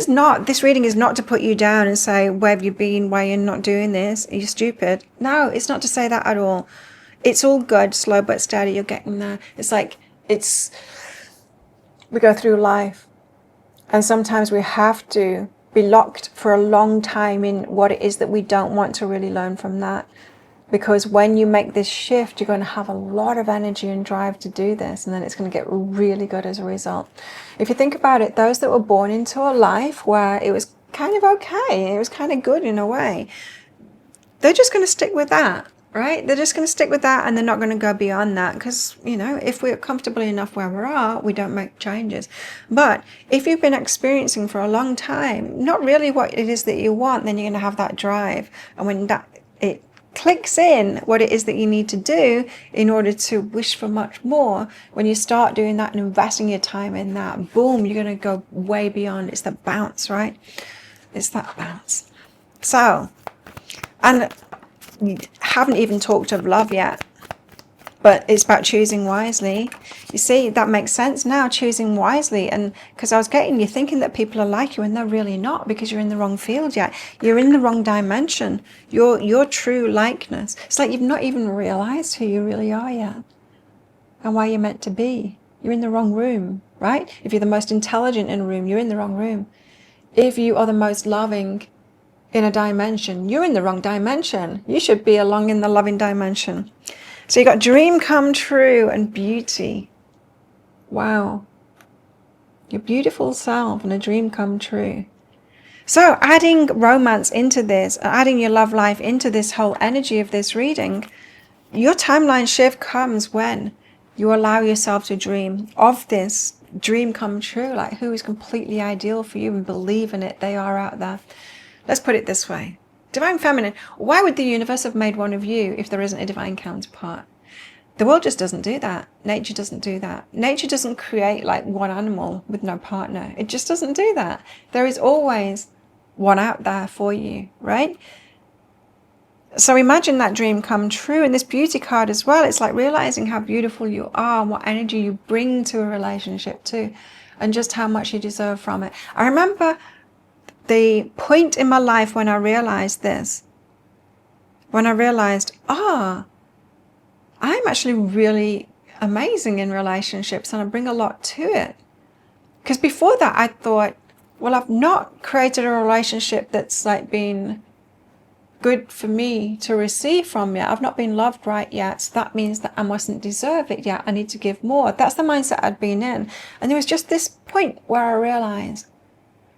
reading is not to put you down and say, where have you been? Why you're not doing this? Are you stupid? No, it's not to say that at all. It's all good, slow but steady. You're getting there. It's we go through life, and sometimes we have to be locked for a long time in what it is that we don't want to really learn from that. Because when you make this shift, you're going to have a lot of energy and drive to do this, and then it's going to get really good as a result. If you think about it, those that were born into a life where it was kind of okay, it was kind of good in a way, they're just going to stick with that, right? They're just going to stick with that, and they're not going to go beyond that, because, you know, if we're comfortable enough where we are, we don't make changes. But if you've been experiencing for a long time not really what it is that you want, then you're going to have that drive. And when that it clicks in what it is that you need to do in order to wish for much more, when you start doing that and investing your time in that, boom, you're going to go way beyond. It's that bounce, right? It's that bounce. So, and we haven't even talked of love yet, but it's about choosing wisely. You see, that makes sense now, choosing wisely. And because I was getting you thinking that people are like you, and they're really not, because you're in the wrong field yet. You're in the wrong dimension. Your true likeness. It's like you've not even realized who you really are yet and why you're meant to be. You're in the wrong room, right? If you're the most intelligent in a room, you're in the wrong room. If you are the most loving in a dimension, you're in the wrong dimension. You should be along in the loving dimension. So you got dream come true and beauty. Wow. Your beautiful self and a dream come true. So adding romance into this, adding your love life into this whole energy of this reading, your timeline shift comes when you allow yourself to dream of this dream come true, like who is completely ideal for you, and believe in it. They are out there. Let's put it this way. Divine Feminine, why would the universe have made one of you if there isn't a divine counterpart? The world just doesn't do that. Nature doesn't do that. Nature doesn't create like one animal with no partner. It just doesn't do that. There is always one out there for you, right? So imagine that dream come true. And this beauty card as well, it's like realizing how beautiful you are and what energy you bring to a relationship too, and just how much you deserve from it. I remember the point in my life when I realized this, when I realized, I'm actually really amazing in relationships and I bring a lot to it. Because before that, I thought, well, I've not created a relationship that's like been good for me to receive from yet. I've not been loved right yet. So that means that I mustn't deserve it yet. I need to give more. That's the mindset I'd been in. And there was just this point where I realized,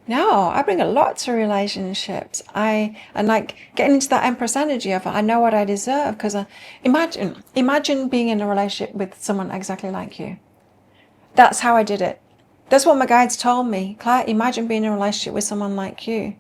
no, I bring a lot to relationships. And like getting into that Empress energy of I know what I deserve, because imagine being in a relationship with someone exactly like you. That's how I did it. That's what my guides told me. Claire, imagine being in a relationship with someone like you.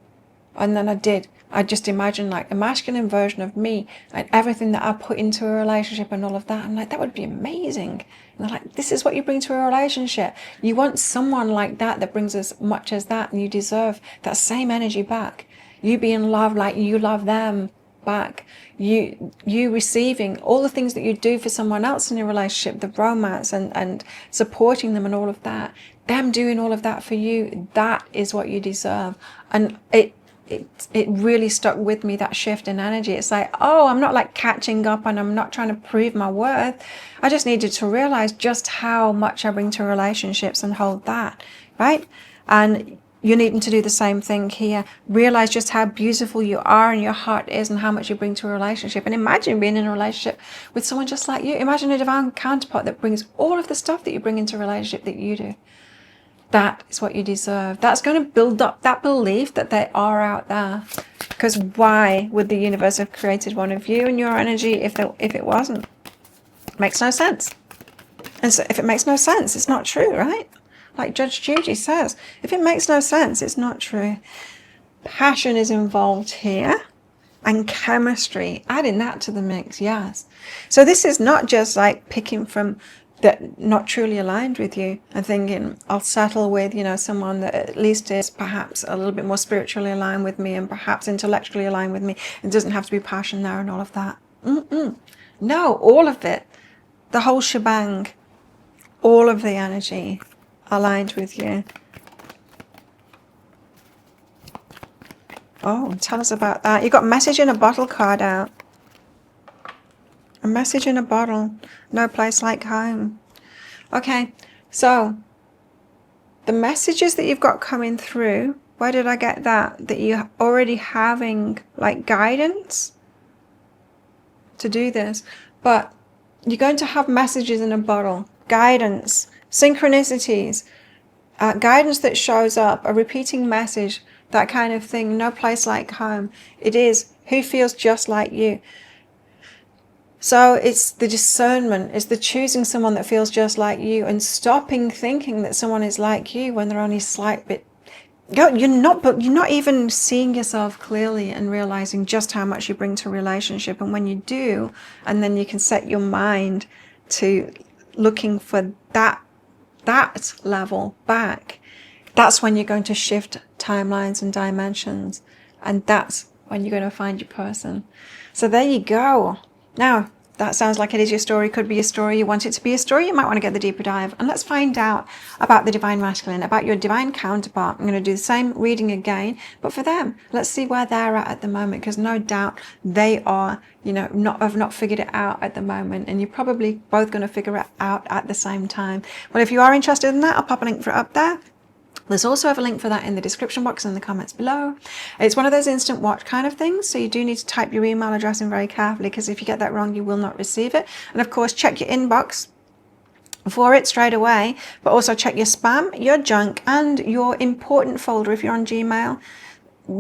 And then I did. I just imagined like a masculine version of me and everything that I put into a relationship and all of that. I'm like, that would be amazing. And they're like, this is what you bring to a relationship. You want someone like that brings as much as that, and you deserve that same energy back. You being loved like you love them back. You receiving all the things that you do for someone else in a relationship, the romance and supporting them and all of that. Them doing all of that for you, that is what you deserve. And it really stuck with me, that shift in energy. It's like, oh, I'm not like catching up and I'm not trying to prove my worth. I just needed to realize just how much I bring to relationships and hold that, right? And you're needing to do the same thing here. Realize just how beautiful you are and your heart is and how much you bring to a relationship. And imagine being in a relationship with someone just like you. Imagine a divine counterpart that brings all of the stuff that you bring into a relationship that you do. That is what you deserve. That's going to build up that belief that they are out there. Because why would the universe have created one of you and your energy if it wasn't? It makes no sense. And so if it makes no sense, it's not true, right? Like Judge Judy says, if it makes no sense, it's not true. Passion is involved here. And chemistry, adding that to the mix, yes. So this is not just like picking from that not truly aligned with you and thinking I'll settle with, someone that at least is perhaps a little bit more spiritually aligned with me and perhaps intellectually aligned with me. It doesn't have to be passion there and all of that. No, all of it, the whole shebang, all of the energy aligned with you. Oh, tell us about that. You got message in a bottle card out. A message in a bottle. No place like home. Okay, so the messages that you've got coming through, where did I get that? That you're already having like guidance to do this. But you're going to have messages in a bottle, guidance, synchronicities, guidance that shows up, a repeating message, that kind of thing. No place like home. It is who feels just like you. So it's the discernment, it's the choosing someone that feels just like you and stopping thinking that someone is like you when they're only a slight bit. You're not even seeing yourself clearly and realizing just how much you bring to a relationship. And when you do, and then you can set your mind to looking for that level back, that's when you're going to shift timelines and dimensions. And that's when you're going to find your person. So there you go. Now, that sounds like it is your story, could be your story. You want it to be a story, you might want to get the deeper dive. And let's find out about the Divine Masculine, about your Divine Counterpart. I'm going to do the same reading again, but for them, let's see where they're at the moment, because no doubt they are, have not figured it out at the moment. And you're probably both going to figure it out at the same time. Well, if you are interested in that, I'll pop a link for it up there. There's also a link for that in the description box and the comments below. It's one of those instant watch kind of things, so you do need to type your email address in very carefully, because if you get that wrong, you will not receive it. And of course, check your inbox for it straight away, but also check your spam, your junk, and your important folder. If you're on Gmail,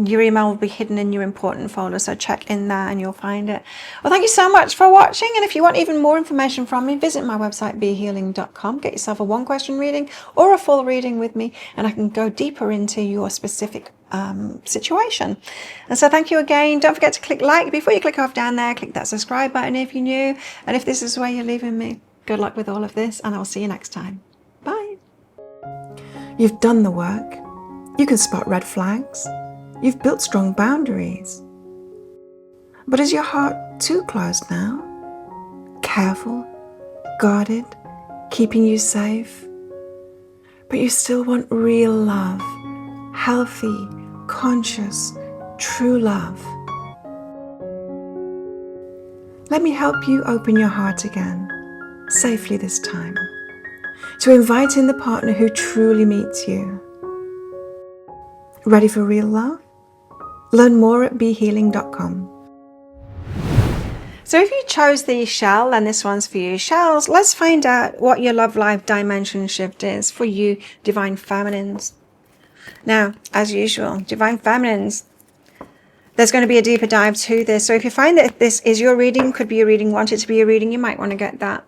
your email will be hidden in your important folder, so check in there and you'll find it. Well, thank you so much for watching, and if you want even more information from me, visit my website behealing.com. Get yourself a 1-question reading or a full reading with me, and I can go deeper into your specific situation. And so thank you again. Don't forget to click like before you click off down there. Click that subscribe button if you're new, and if this is where you're leaving me, good luck with all of this, and I'll see you next time. Bye. You've done the work. You can spot red flags. You've built strong boundaries. But is your heart too closed now? Careful, guarded, keeping you safe? But you still want real love, healthy, conscious, true love. Let me help you open your heart again, safely this time, to invite in the partner who truly meets you. Ready for real love? Learn more at behealing.com. So if you chose the shell, then this one's for you. Shells, let's find out what your love life dimension shift is for you, Divine Feminines. Now, as usual, Divine Feminines, there's going to be a deeper dive to this. So if you find that this is your reading, could be a reading, want it to be a reading, you might want to get that.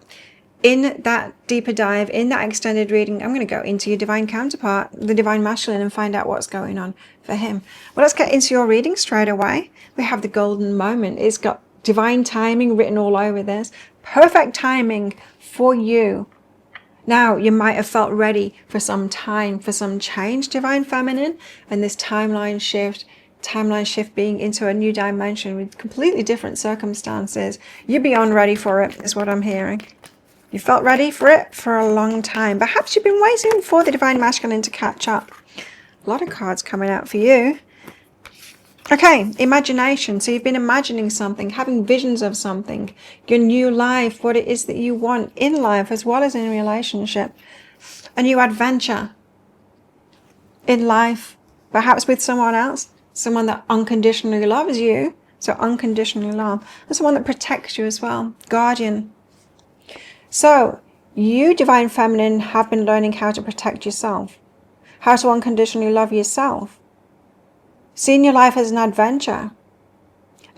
In that deeper dive, in that extended reading, I'm going to go into your Divine Counterpart, the Divine Masculine, and find out what's going on for him. Well, let's get into your reading straight away. We have the golden moment. It's got divine timing written all over this. Perfect timing for you. Now, you might have felt ready for some time, for some change, Divine Feminine, and this timeline shift being into a new dimension with completely different circumstances. You're beyond ready for it, is what I'm hearing. You felt ready for it for a long time. Perhaps you've been waiting for the Divine Masculine to catch up. A lot of cards coming out for you. Okay, imagination. So you've been imagining something, having visions of something, your new life, what it is that you want in life as well as in a relationship. A new adventure in life, perhaps with someone else, someone that unconditionally loves you. So unconditionally love. And someone that protects you as well. Guardian. So, you, Divine Feminine, have been learning how to protect yourself, how to unconditionally love yourself, seeing your life as an adventure,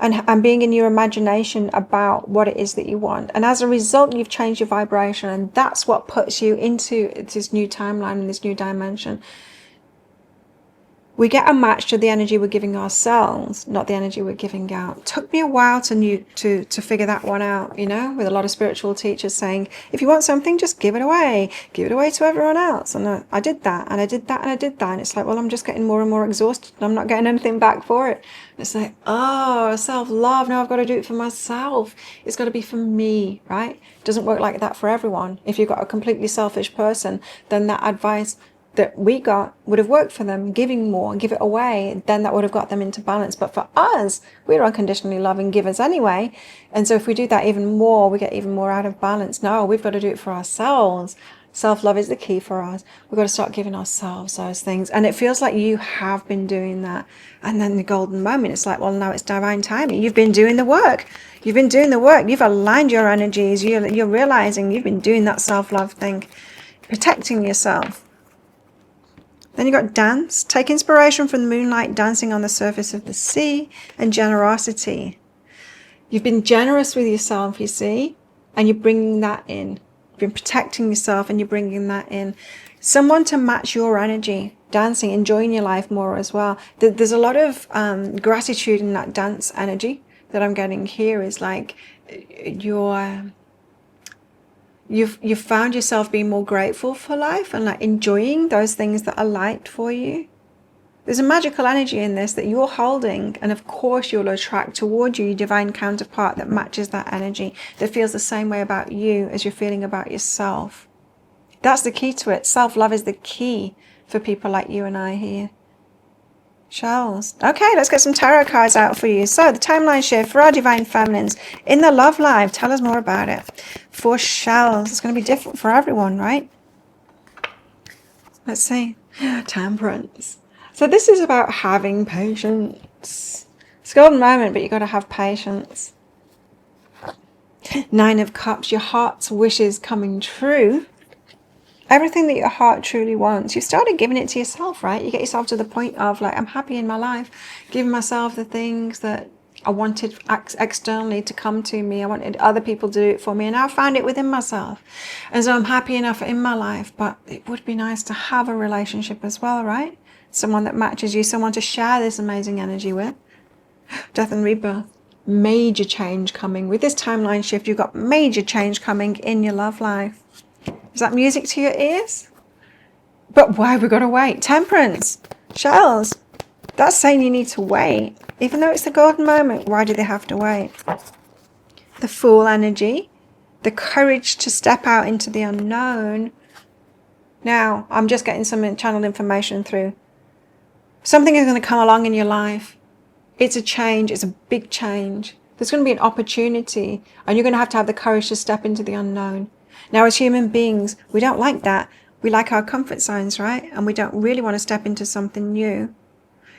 and being in your imagination about what it is that you want. And as a result, you've changed your vibration, and that's what puts you into this new timeline and this new dimension. We get a match to the energy we're giving ourselves, not the energy we're giving out. It took me a while to figure that one out, with a lot of spiritual teachers saying, if you want something, just give it away to everyone else. And I did that, and I did that, and I did that. And it's like, well, I'm just getting more and more exhausted, and I'm not getting anything back for it. And it's like, oh, self-love, now I've got to do it for myself. It's got to be for me, right? It doesn't work like that for everyone. If you've got a completely selfish person, then that advice that we got would have worked for them. Giving more, give it away, then that would have got them into balance. But for us, we're unconditionally loving givers anyway, and so if we do that even more, we get even more out of balance. No, we've got to do it for ourselves. Self-love is the key for us. We've got to start giving ourselves those things. And it feels like you have been doing that. And then the golden moment, it's like, well, now it's divine timing. You've been doing the work. You've been doing the work. You've aligned your energies. You're realizing you've been doing that self-love thing, protecting yourself. Then you got dance. Take inspiration from the moonlight dancing on the surface of the sea, and generosity. You've been generous with yourself, you see, and you're bringing that in. Been protecting yourself and you're bringing that in. Someone to match your energy, dancing, enjoying your life more as well. There's a lot of gratitude in that dance energy that I'm getting here. Is like you've found yourself being more grateful for life and like enjoying those things that are light for you. There's a magical energy in this that you're holding, and of course you'll attract toward you your divine counterpart that matches that energy, that feels the same way about you as you're feeling about yourself. That's the key to it. Self-love is the key for people like you and I here. Shells. Okay, let's get some tarot cards out for you. So the timeline shift for our divine feminines in the love life. Tell us more about it. For shells, it's going to be different for everyone, right? Let's see. Temperance. So this is about having patience. It's a golden moment, but you've got to have patience. 9 of Cups, your heart's wishes coming true. Everything that your heart truly wants. You've started giving it to yourself, right? You get yourself to the point of like, I'm happy in my life. Giving myself the things that I wanted externally to come to me. I wanted other people to do it for me. And now I found it within myself. And so I'm happy enough in my life. But it would be nice to have a relationship as well, right? Someone that matches you, someone to share this amazing energy with. Death and rebirth. Major change coming. With this timeline shift, you've got major change coming in your love life. Is that music to your ears? But why have we got to wait? Temperance. Shells. That's saying you need to wait. Even though it's the golden moment, why do they have to wait? The Fool energy. The courage to step out into the unknown. Now, I'm just getting some channeled information through. Something is going to come along in your life. It's a change. It's a big change. There's going to be an opportunity, and you're going to have the courage to step into the unknown. Now, as human beings, we don't like that. We like our comfort zones, right? And we don't really want to step into something new.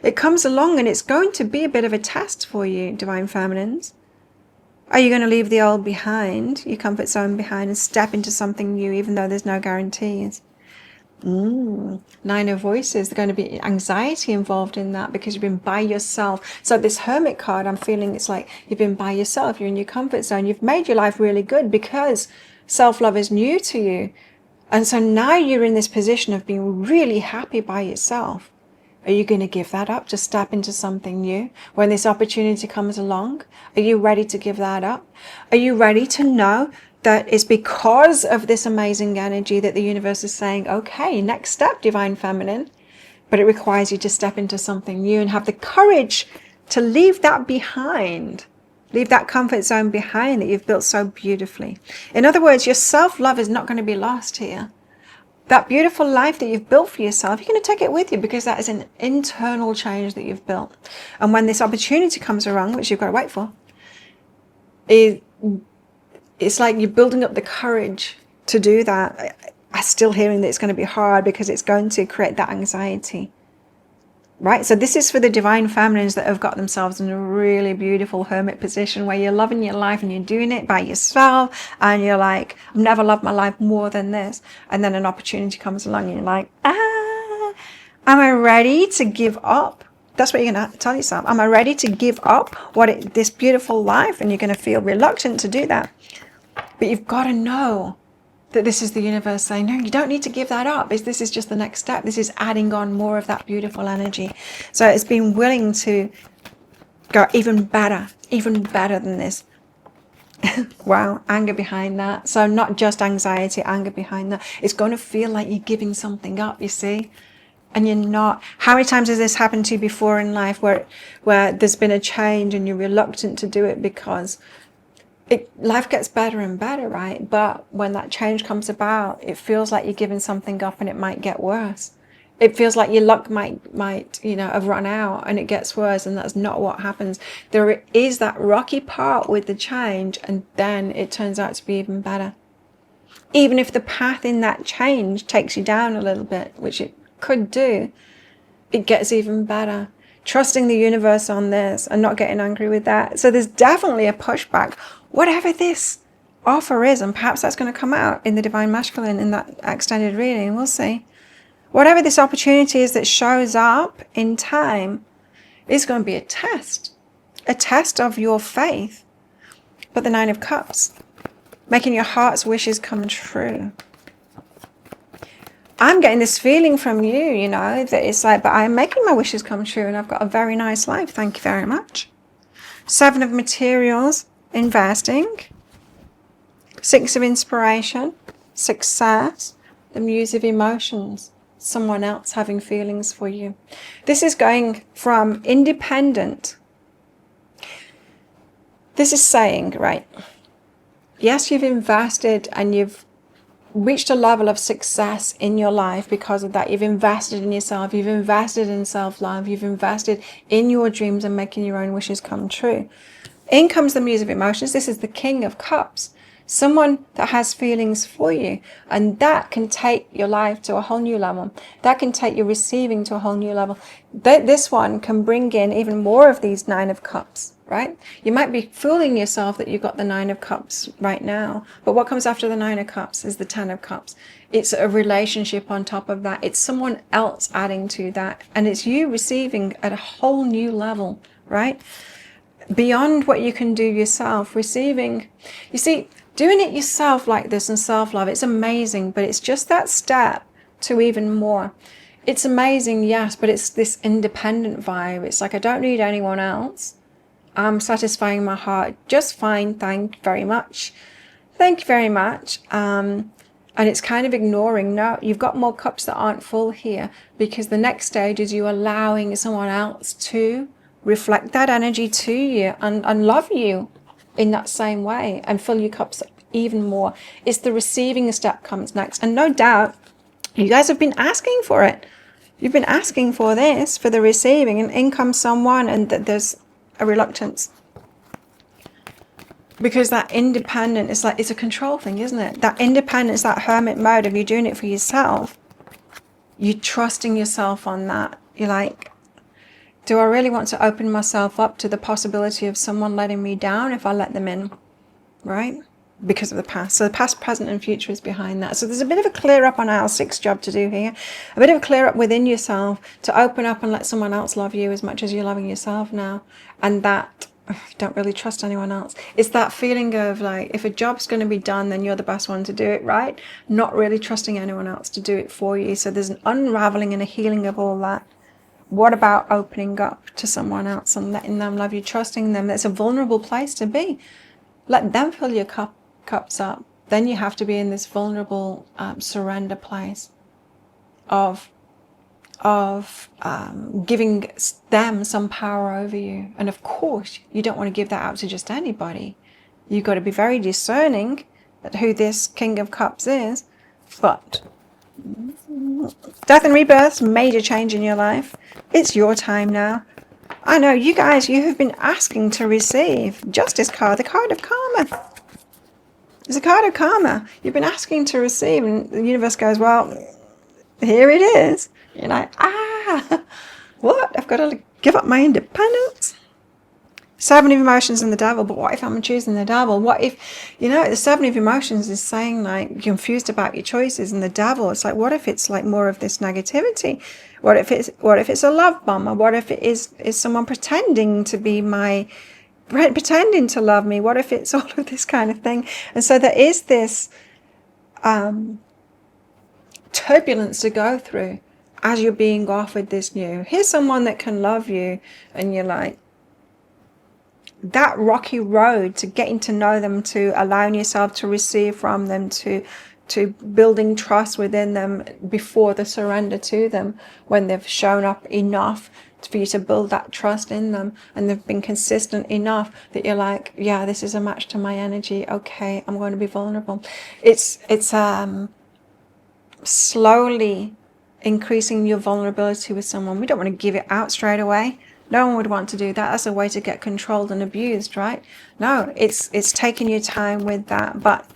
It comes along, and it's going to be a bit of a test for you, divine feminines. Are you going to leave the old behind, your comfort zone behind, and step into something new, even though there's no guarantees? 9 of Voices. There's going to be anxiety involved in that because you've been by yourself. So this Hermit card, I'm feeling it's like you've been by yourself. You're in your comfort zone. You've made your life really good because self-love is new to you. And so now you're in this position of being really happy by yourself. Are you going to give that up to step into something new? When this opportunity comes along, are you ready to give that up? Are you ready to know that it's because of this amazing energy that the universe is saying, okay, next step, divine feminine. But it requires you to step into something new and have the courage to leave that behind. Leave that comfort zone behind that you've built so beautifully. In other words, your self-love is not going to be lost here. That beautiful life that you've built for yourself, you're going to take it with you because that is an internal change that you've built. And when this opportunity comes around, which you've got to wait for, it's like you're building up the courage to do that. I'm still hearing that it's going to be hard because it's going to create that anxiety. Right? So this is for the divine feminines that have got themselves in a really beautiful hermit position where you're loving your life and you're doing it by yourself and you're like, I've never loved my life more than this. And then an opportunity comes along and you're like, am I ready to give up? That's what you're going to tell yourself. Am I ready to give up this beautiful life? And you're going to feel reluctant to do that. But you've got to know that this is the universe saying, no, you don't need to give that up. This is just the next step. This is adding on more of that beautiful energy. So it's being willing to go even better than this. Wow, anger behind that. So not just anxiety, anger behind that. It's going to feel like you're giving something up, you see? And you're not. How many times has this happened to you before in life where there's been a change and you're reluctant to do it because life gets better and better, right? But when that change comes about, it feels like you're giving something up and it might get worse. It feels like your luck might have run out and it gets worse, and that's not what happens. There is that rocky part with the change, and then it turns out to be even better. Even if the path in that change takes you down a little bit, which it could do, it gets even better. Trusting the universe on this and not getting angry with that. So there's definitely a pushback. Whatever this offer is, and perhaps that's going to come out in the Divine Masculine in that extended reading, we'll see. Whatever this opportunity is that shows up in time is going to be a test of your faith. But the Nine of Cups, making your heart's wishes come true. I'm getting this feeling from you, you know, that it's like, but I'm making my wishes come true and I've got a very nice life. Thank you very much. 7 of Materials, investing. 6 of Inspiration, success. The Muse of Emotions, someone else having feelings for you. This is going from independent. This is saying, right, yes, you've invested and you've reached a level of success in your life because of that. You've invested in yourself. You've invested in self-love. You've invested in your dreams and making your own wishes come true. In comes the Muse of Emotions. This is the King of Cups. Someone that has feelings for you. And that can take your life to a whole new level. That can take your receiving to a whole new level. This one can bring in even more of these 9 of Cups, right? You might be fooling yourself that you've got the 9 of Cups right now. But what comes after the 9 of Cups is the 10 of Cups. It's a relationship on top of that. It's someone else adding to that. And it's you receiving at a whole new level, right? Beyond what you can do yourself, receiving. You see, doing it yourself like this and self-love, it's amazing, but it's just that step to even more. It's amazing, yes, but it's this independent vibe. It's like, I don't need anyone else. I'm satisfying my heart just fine. Thank you very much. Thank you very much. And it's kind of ignoring, no, you've got more cups that aren't full here, because the next stage is you allowing someone else to reflect that energy to you and love you in that same way and fill your cups even more. It's the receiving step comes next. And no doubt, you guys have been asking for it. You've been asking for this, for the receiving, and in comes someone, and there's a reluctance. Because that independent is like, it's a control thing, isn't it? That independence, that hermit mode of you doing it for yourself. You're trusting yourself on that. You're like, do I really want to open myself up to the possibility of someone letting me down if I let them in, right? Because of the past. So the past, present, and future is behind that. So there's a bit of a clear up on our 6th job to do here. A bit of a clear up within yourself to open up and let someone else love you as much as you're loving yourself now. And that, you don't really trust anyone else. It's that feeling of like, if a job's going to be done, then you're the best one to do it, right? Not really trusting anyone else to do it for you. So there's an unraveling and a healing of all that. What about opening up to someone else and letting them love you, trusting them? That's a vulnerable place to be. Let them fill your cups up. Then you have to be in this vulnerable surrender place of giving them some power over you. And of course, you don't want to give that out to just anybody. You've got to be very discerning at who this King of Cups is. But death and rebirth, major change in your life. It's your time now. I know you guys, you have been asking to receive Justice card, the card of karma. It's a card of karma. You've been asking to receive, and the universe goes, well, here it is. You're like, what? I've got to give up my independence. 7 of Emotions and the Devil. But what if I'm choosing the Devil? What if, you know, the 7 of Emotions is saying like, you're confused about your choices, and the Devil, it's like, what if it's like more of this negativity? What if it's a love bomb? Or what if it is someone pretending to be pretending to love me? What if it's all of this kind of thing? And so there is this turbulence to go through as you're being offered this new. Here's someone that can love you, and you're like, that rocky road to getting to know them, to allowing yourself to receive from them, to building trust within them before the surrender to them, when they've shown up enough for you to build that trust in them, and they've been consistent enough that you're like, yeah, this is a match to my energy. Okay, I'm going to be vulnerable. It's slowly increasing your vulnerability with someone. We don't want to give it out straight away. No one would want to do that. That's a way to get controlled and abused, right? No, it's taking your time with that. But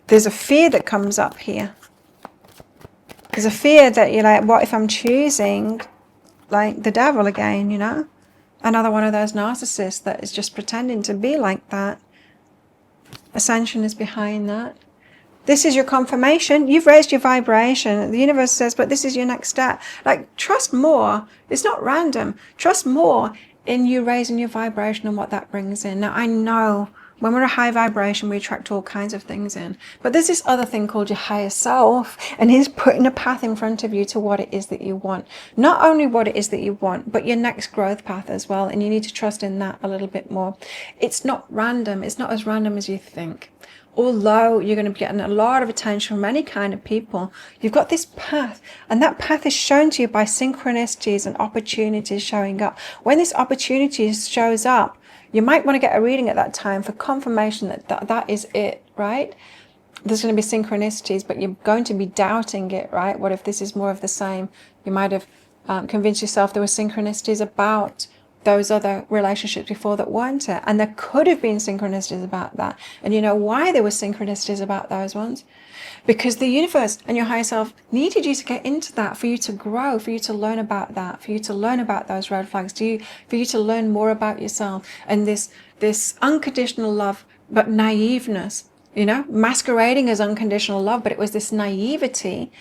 There's a fear that comes up here. There's a fear that you're like, what if I'm choosing like the devil again, you know? Another one of those narcissists that is just pretending to be like that. Ascension is behind that. This is your confirmation. You've raised your vibration. The universe says, but this is your next step. Like, trust more. It's not random. Trust more in you raising your vibration and what that brings in. Now, I know when we're a high vibration, we attract all kinds of things in. But there's this other thing called your higher self, and he's putting a path in front of you to what it is that you want. Not only what it is that you want, but your next growth path as well. And you need to trust in that a little bit more. It's not random. It's not as random as you think. Although you're going to be getting a lot of attention from any kind of people, you've got this path, and that path is shown to you by synchronicities and opportunities showing up. When this opportunity shows up, you might want to get a reading at that time for confirmation that that is it, right? There's going to be synchronicities, but you're going to be doubting it, right? What if this is more of the same? You might have convinced yourself there were synchronicities about those other relationships before that weren't it. And there could have been synchronicities about that. And you know why there were synchronicities about those ones? Because the universe and your higher self needed you to get into that, for you to grow, for you to learn about that, for you to learn about those red flags, for you to learn more about yourself. And this unconditional love, but naiveness, you know, masquerading as unconditional love, but it was this naivety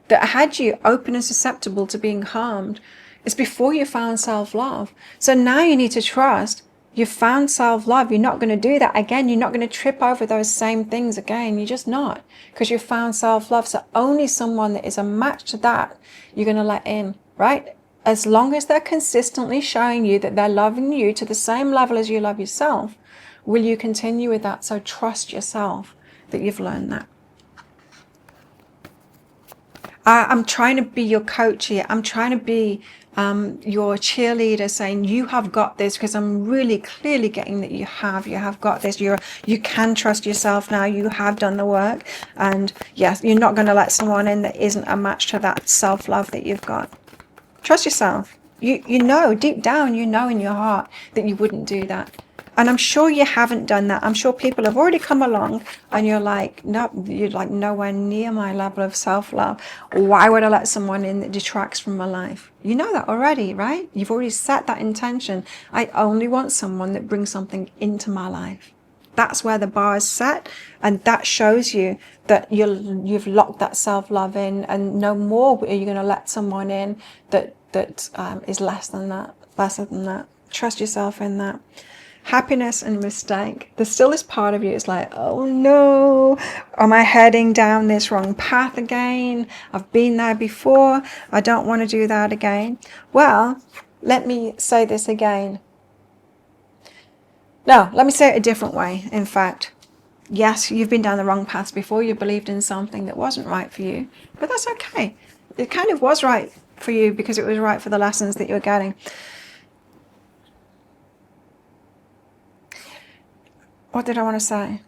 that had you open and susceptible to being harmed. It's before you found self-love. So now you need to trust you've found self-love. You're not going to do that again. You're not going to trip over those same things again. You're just not, because you've found self-love. So only someone that is a match to that you're going to let in, right? As long as they're consistently showing you that they're loving you to the same level as you love yourself, will you continue with that? So trust yourself that you've learned that. I'm trying to be your coach here. I'm trying to be your cheerleader, saying you have got this, because I'm really clearly getting that you have got this. You can trust yourself now. You have done the work, and yes, you're not going to let someone in that isn't a match to that self-love that you've got. Trust yourself. You know deep down, you know in your heart that you wouldn't do that. And I'm sure you haven't done that. I'm sure people have already come along and you're like, no, you're like nowhere near my level of self-love. Why would I let someone in that detracts from my life? You know that already, right? You've already set that intention. I only want someone that brings something into my life. That's where the bar is set. And that shows you that you've locked that self-love in, and no more are you going to let someone in that is lesser than that. Trust yourself in that. Happiness and mistake. There's still this part of you. It's like, oh no, am I heading down this wrong path again? I've been there before. I don't want to do that again. Well, let me say this again. No, let me say it a different way. In fact, yes, you've been down the wrong path before. You believed in something that wasn't right for you, but that's okay. It kind of was right for you because it was right for the lessons that you were getting. What did I want to say?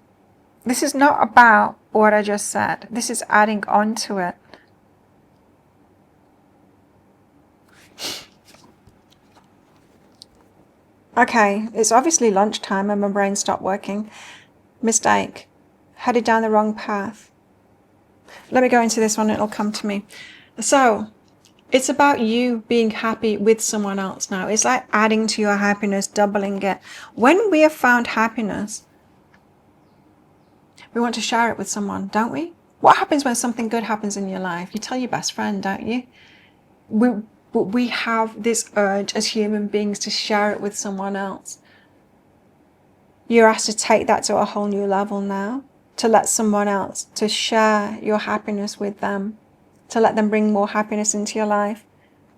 This is not about what I just said. This is adding on to it. Okay, it's obviously lunchtime and my brain stopped working. Mistake. Headed down the wrong path. Let me go into this one, it'll come to me. So, it's about you being happy with someone else now. It's like adding to your happiness, doubling it. When we have found happiness, we want to share it with someone, don't we? What happens when something good happens in your life? You tell your best friend, don't you? We have this urge as human beings to share it with someone else. You're asked to take that to a whole new level now, to let someone else, to share your happiness with them, to let them bring more happiness into your life,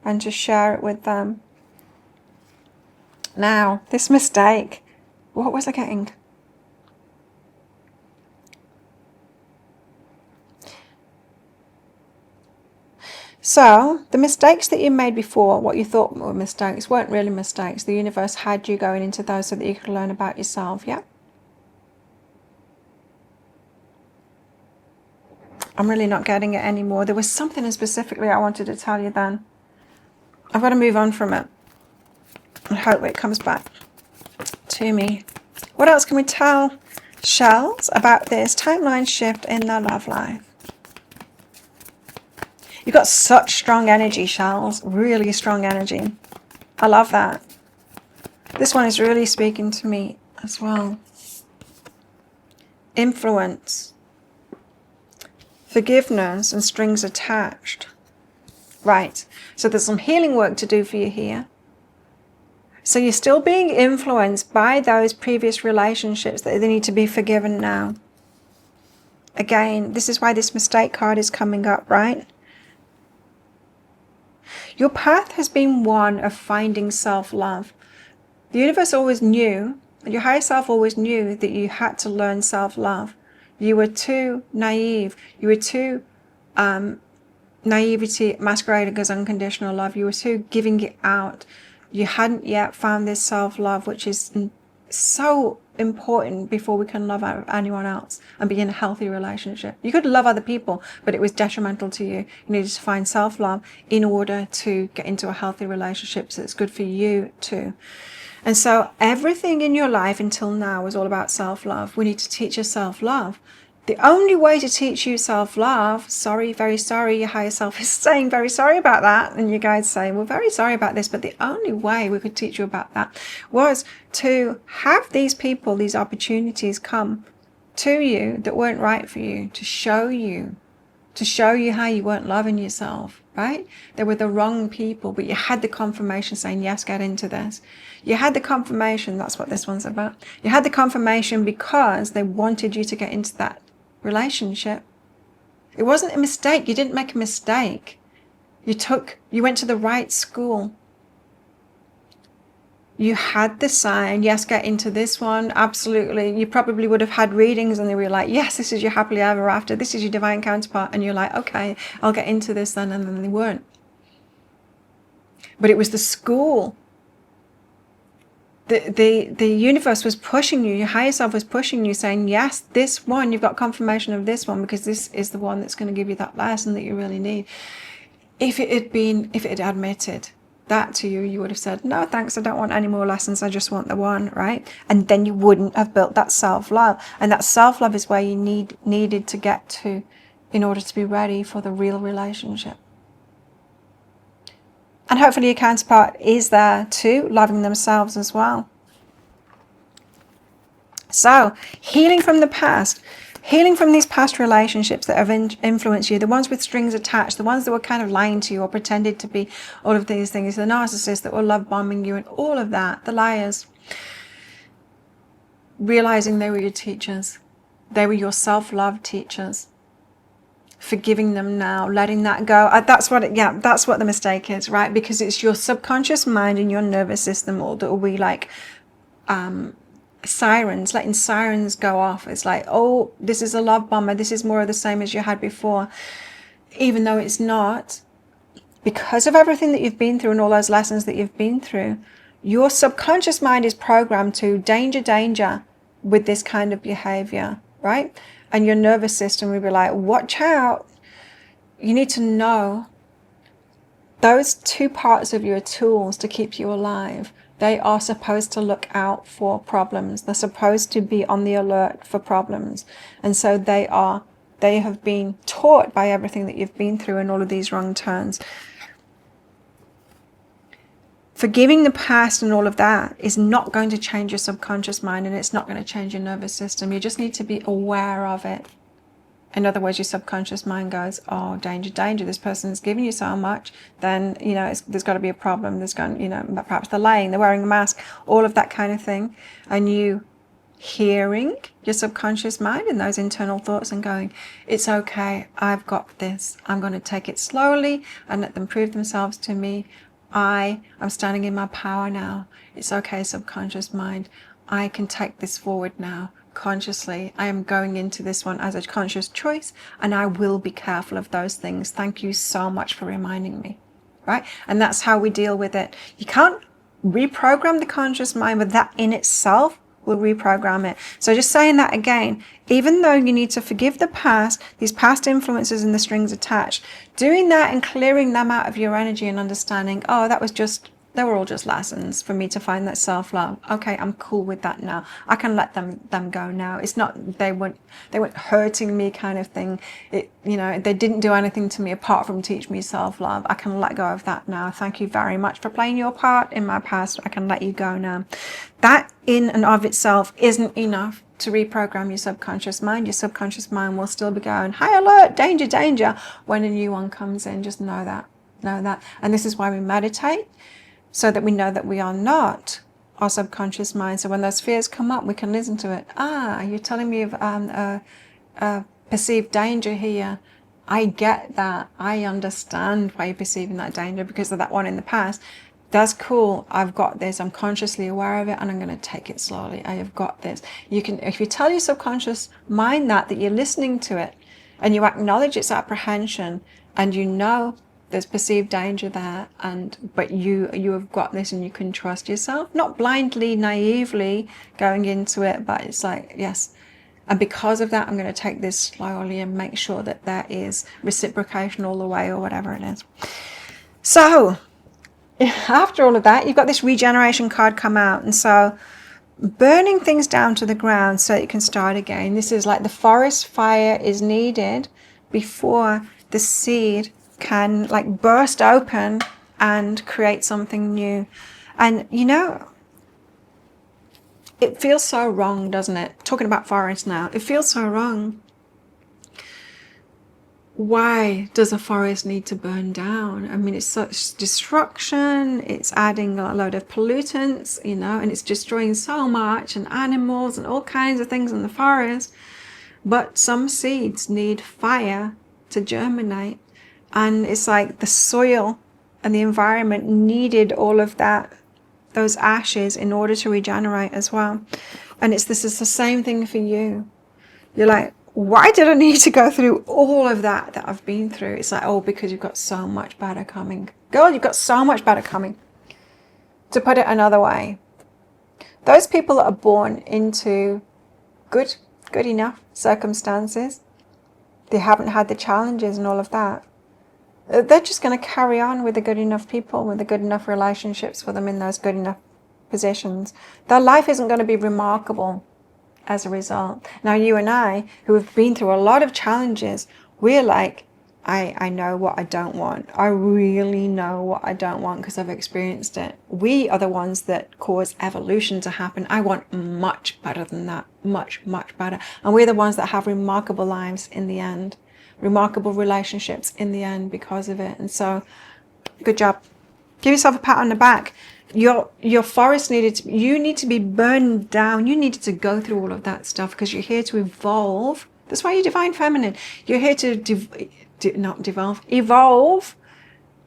and to share it with them. Now, this mistake, what was I getting? So, the mistakes that you made before, what you thought were mistakes, weren't really mistakes. The universe had you going into those so that you could learn about yourself, yeah? I'm really not getting it anymore. There was something specifically I wanted to tell you then. I've got to move on from it and hope it comes back to me. What else can we tell? shells about this timeline shift in their love life. You've got such strong energy, shells. Really strong energy. I love that. This one is really speaking to me as well. Influence. Forgiveness and strings attached. Right. So there's some healing work to do for you here. So you're still being influenced by those previous relationships that they need to be forgiven now. Again, this is why this mistake card is coming up, right? Your path has been one of finding self-love. The universe always knew, and your higher self always knew, that you had to learn self-love. You were too naive. You were too naivety masquerading as unconditional love. You were too giving it out. You hadn't yet found this self-love, which is so important before we can love anyone else and be in a healthy relationship. You could love other people, but it was detrimental to you. You needed to find self-love in order to get into a healthy relationship, so it's good for you too. And so everything in your life until now was all about self-love. We need to teach you self-love. The only way to teach you self-love, sorry, very sorry, your higher self is saying very sorry about that. And you guys say, we're very sorry about this. But the only way we could teach you about that was to have these people, these opportunities come to you that weren't right for you, to show you how you weren't loving yourself, right? They were the wrong people, but you had the confirmation saying, yes, get into this. You had the confirmation, that's what this one's about. You had the confirmation because they wanted you to get into that relationship. It wasn't a mistake. You didn't make a mistake. You went to the right school. You had the sign, yes, get into this one. Absolutely. You probably would have had readings and they were like, yes, this is your happily ever after. This is your divine counterpart. And you're like, okay, I'll get into this then. And then they weren't. But it was the school. The universe was pushing you, your higher self was pushing you, saying, yes, this one, you've got confirmation of this one, because this is the one that's going to give you that lesson that you really need. If it had admitted that to you, you would have said, no, thanks, I don't want any more lessons, I just want the one, right? And then you wouldn't have built that self-love. And that self-love is where you needed to get to in order to be ready for the real relationship. And hopefully your counterpart is there too, loving themselves as well. So, healing from the past. Healing from these past relationships that have influenced you. The ones with strings attached. The ones that were kind of lying to you or pretended to be all of these things. The narcissists that were love bombing you and all of that. The liars. Realizing they were your teachers. They were your self-love teachers. Forgiving them now, letting that go. That's what the mistake is, right? Because it's your subconscious mind and your nervous system all that will be like sirens, letting sirens go off. It's like, oh, this is a love bomber. This is more of the same as you had before. Even though it's not. Because of everything that you've been through and all those lessons that you've been through, your subconscious mind is programmed to danger, danger with this kind of behavior, right? And your nervous system will be like, watch out. You need to know those two parts of your tools to keep you alive. They are supposed to look out for problems. They're supposed to be on the alert for problems. And so they have been taught by everything that you've been through and all of these wrong turns. Forgiving the past and all of that is not going to change your subconscious mind, and it's not going to change your nervous system. You just need to be aware of it. In other words, your subconscious mind goes, oh, danger, danger, this person is giving you so much, then, there's got to be a problem. There's going, perhaps they're lying, they're wearing a mask, all of that kind of thing. And you hearing your subconscious mind and those internal thoughts and going, it's okay, I've got this. I'm going to take it slowly and let them prove themselves to me. I'm standing in my power now. It's okay, subconscious mind. I can take this forward now. Consciously, I am going into this one as a conscious choice, and I will be careful of those things. Thank you so much for reminding me, right? And that's how we deal with it. You can't reprogram the conscious mind, but that in itself will reprogram it. So just saying that again, even though you need to forgive the past, these past influences and the strings attached, doing that and clearing them out of your energy and understanding, oh, that was just They were all just lessons for me to find that self-love. Okay, I'm cool with that now. I can let them go now. It's not, they weren't hurting me kind of thing. It, you know, they didn't do anything to me apart from teach me self-love. I can let go of that now. Thank you very much for playing your part in my past. I can let you go now. That in and of itself isn't enough to reprogram your subconscious mind. Your subconscious mind will still be going, high alert, danger, danger, when a new one comes in. Just know that. Know that. And this is why we meditate, so that we know that we are not our subconscious mind. So when those fears come up, we can listen to it. Ah, you're telling me of a perceived danger here. I get that. I understand why you're perceiving that danger because of that one in the past. That's cool. I've got this. I'm consciously aware of it, and I'm going to take it slowly. I have got this. You can, if you tell your subconscious mind that you're listening to it, and you acknowledge its apprehension, and you know there's perceived danger there, but you have got this, and you can trust yourself, not blindly, naively going into it, but it's like, yes. And because of that, I'm going to take this slowly and make sure that there is reciprocation all the way, or whatever it is. So after all of that, you've got this regeneration card come out. And so burning things down to the ground so you can start again. This is like the forest fire is needed before the seed can like burst open and create something new. And you know, it feels so wrong, doesn't it? Talking about forest now, it feels so wrong. Why does a forest need to burn down? I mean, it's such destruction, it's adding a load of pollutants, you know, and it's destroying so much, and animals and all kinds of things in the forest. But some seeds need fire to germinate. And it's like the soil and the environment needed all of that, those ashes, in order to regenerate as well. And this is the same thing for you. You're like, why did I need to go through all of that I've been through? It's like, oh, because you've got so much better coming. Girl, you've got so much better coming. To put it another way, those people that are born into good enough circumstances, they haven't had the challenges and all of that, they're just going to carry on with the good enough people, with the good enough relationships for them in those good enough positions. Their life isn't going to be remarkable as a result. Now, you and I, who have been through a lot of challenges, we're like, I know what I don't want. I really know what I don't want because I've experienced it. We are the ones that cause evolution to happen. I want much better than that. Much, much better. And we're the ones that have remarkable lives in the end. Remarkable relationships in the end because of it. And so, good job. Give yourself a pat on the back. Your forest you need to be burned down. You needed to go through all of that stuff because you're here to evolve. That's why you're divine feminine. You're here to evolve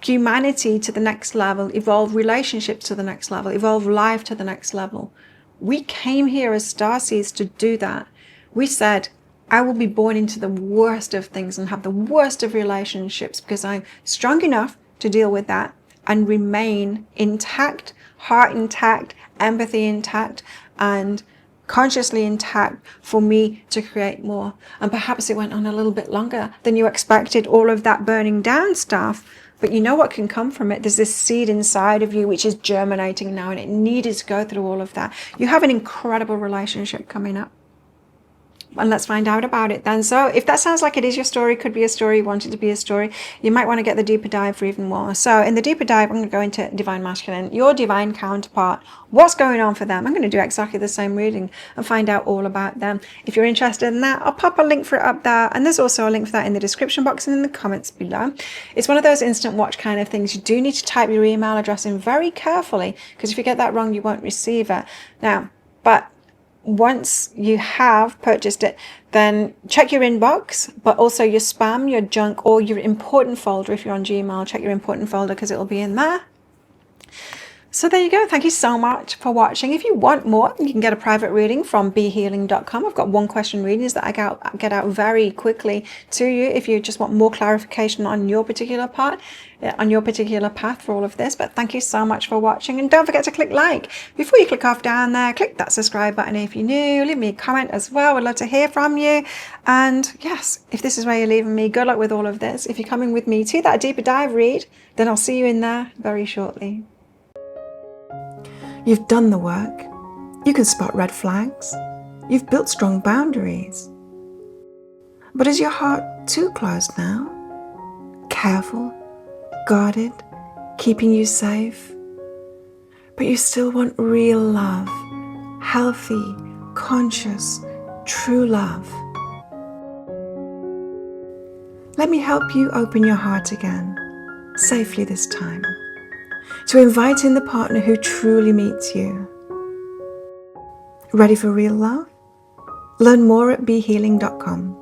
humanity to the next level, evolve relationships to the next level, evolve life to the next level. We came here as starseeds to do that. We said, I will be born into the worst of things and have the worst of relationships because I'm strong enough to deal with that and remain intact, heart intact, empathy intact, and consciously intact for me to create more. And perhaps it went on a little bit longer than you expected, all of that burning down stuff. But you know what can come from it? There's this seed inside of you which is germinating now, and it needed to go through all of that. You have an incredible relationship coming up. And let's find out about it then. So if that sounds like it is your story, could be a story, you want it to be a story, you might want to get the deeper dive for even more. So in the deeper dive, I'm going to go into Divine Masculine, your divine counterpart. What's going on for them? I'm going to do exactly the same reading and find out all about them. If you're interested in that, I'll pop a link for it up there. And there's also a link for that in the description box and in the comments below. It's one of those instant watch kind of things. You do need to type your email address in very carefully, because if you get that wrong, you won't receive it. Now, but once you have purchased it, then check your inbox, but also your spam, your junk, or your important folder. If you're on Gmail, check your important folder because it will be in there. So there you go. Thank you so much for watching. If you want more, you can get a private reading from behealing.com. I've got one question readings that I get out very quickly to you if you just want more clarification on your particular part, on your particular path for all of this. But thank you so much for watching, and don't forget to click like. Before you click off down there, click that subscribe button if you're new. Leave me a comment as well. I'd love to hear from you. And yes, if this is where you're leaving me, good luck with all of this. If you're coming with me to that deeper dive read, then I'll see you in there very shortly. You've done the work. You can spot red flags. You've built strong boundaries. But is your heart too closed now? Careful, guarded, keeping you safe? But you still want real love, healthy, conscious, true love. Let me help you open your heart again, safely this time, to invite in the partner who truly meets you. Ready for real love? Learn more at BeHealing.com.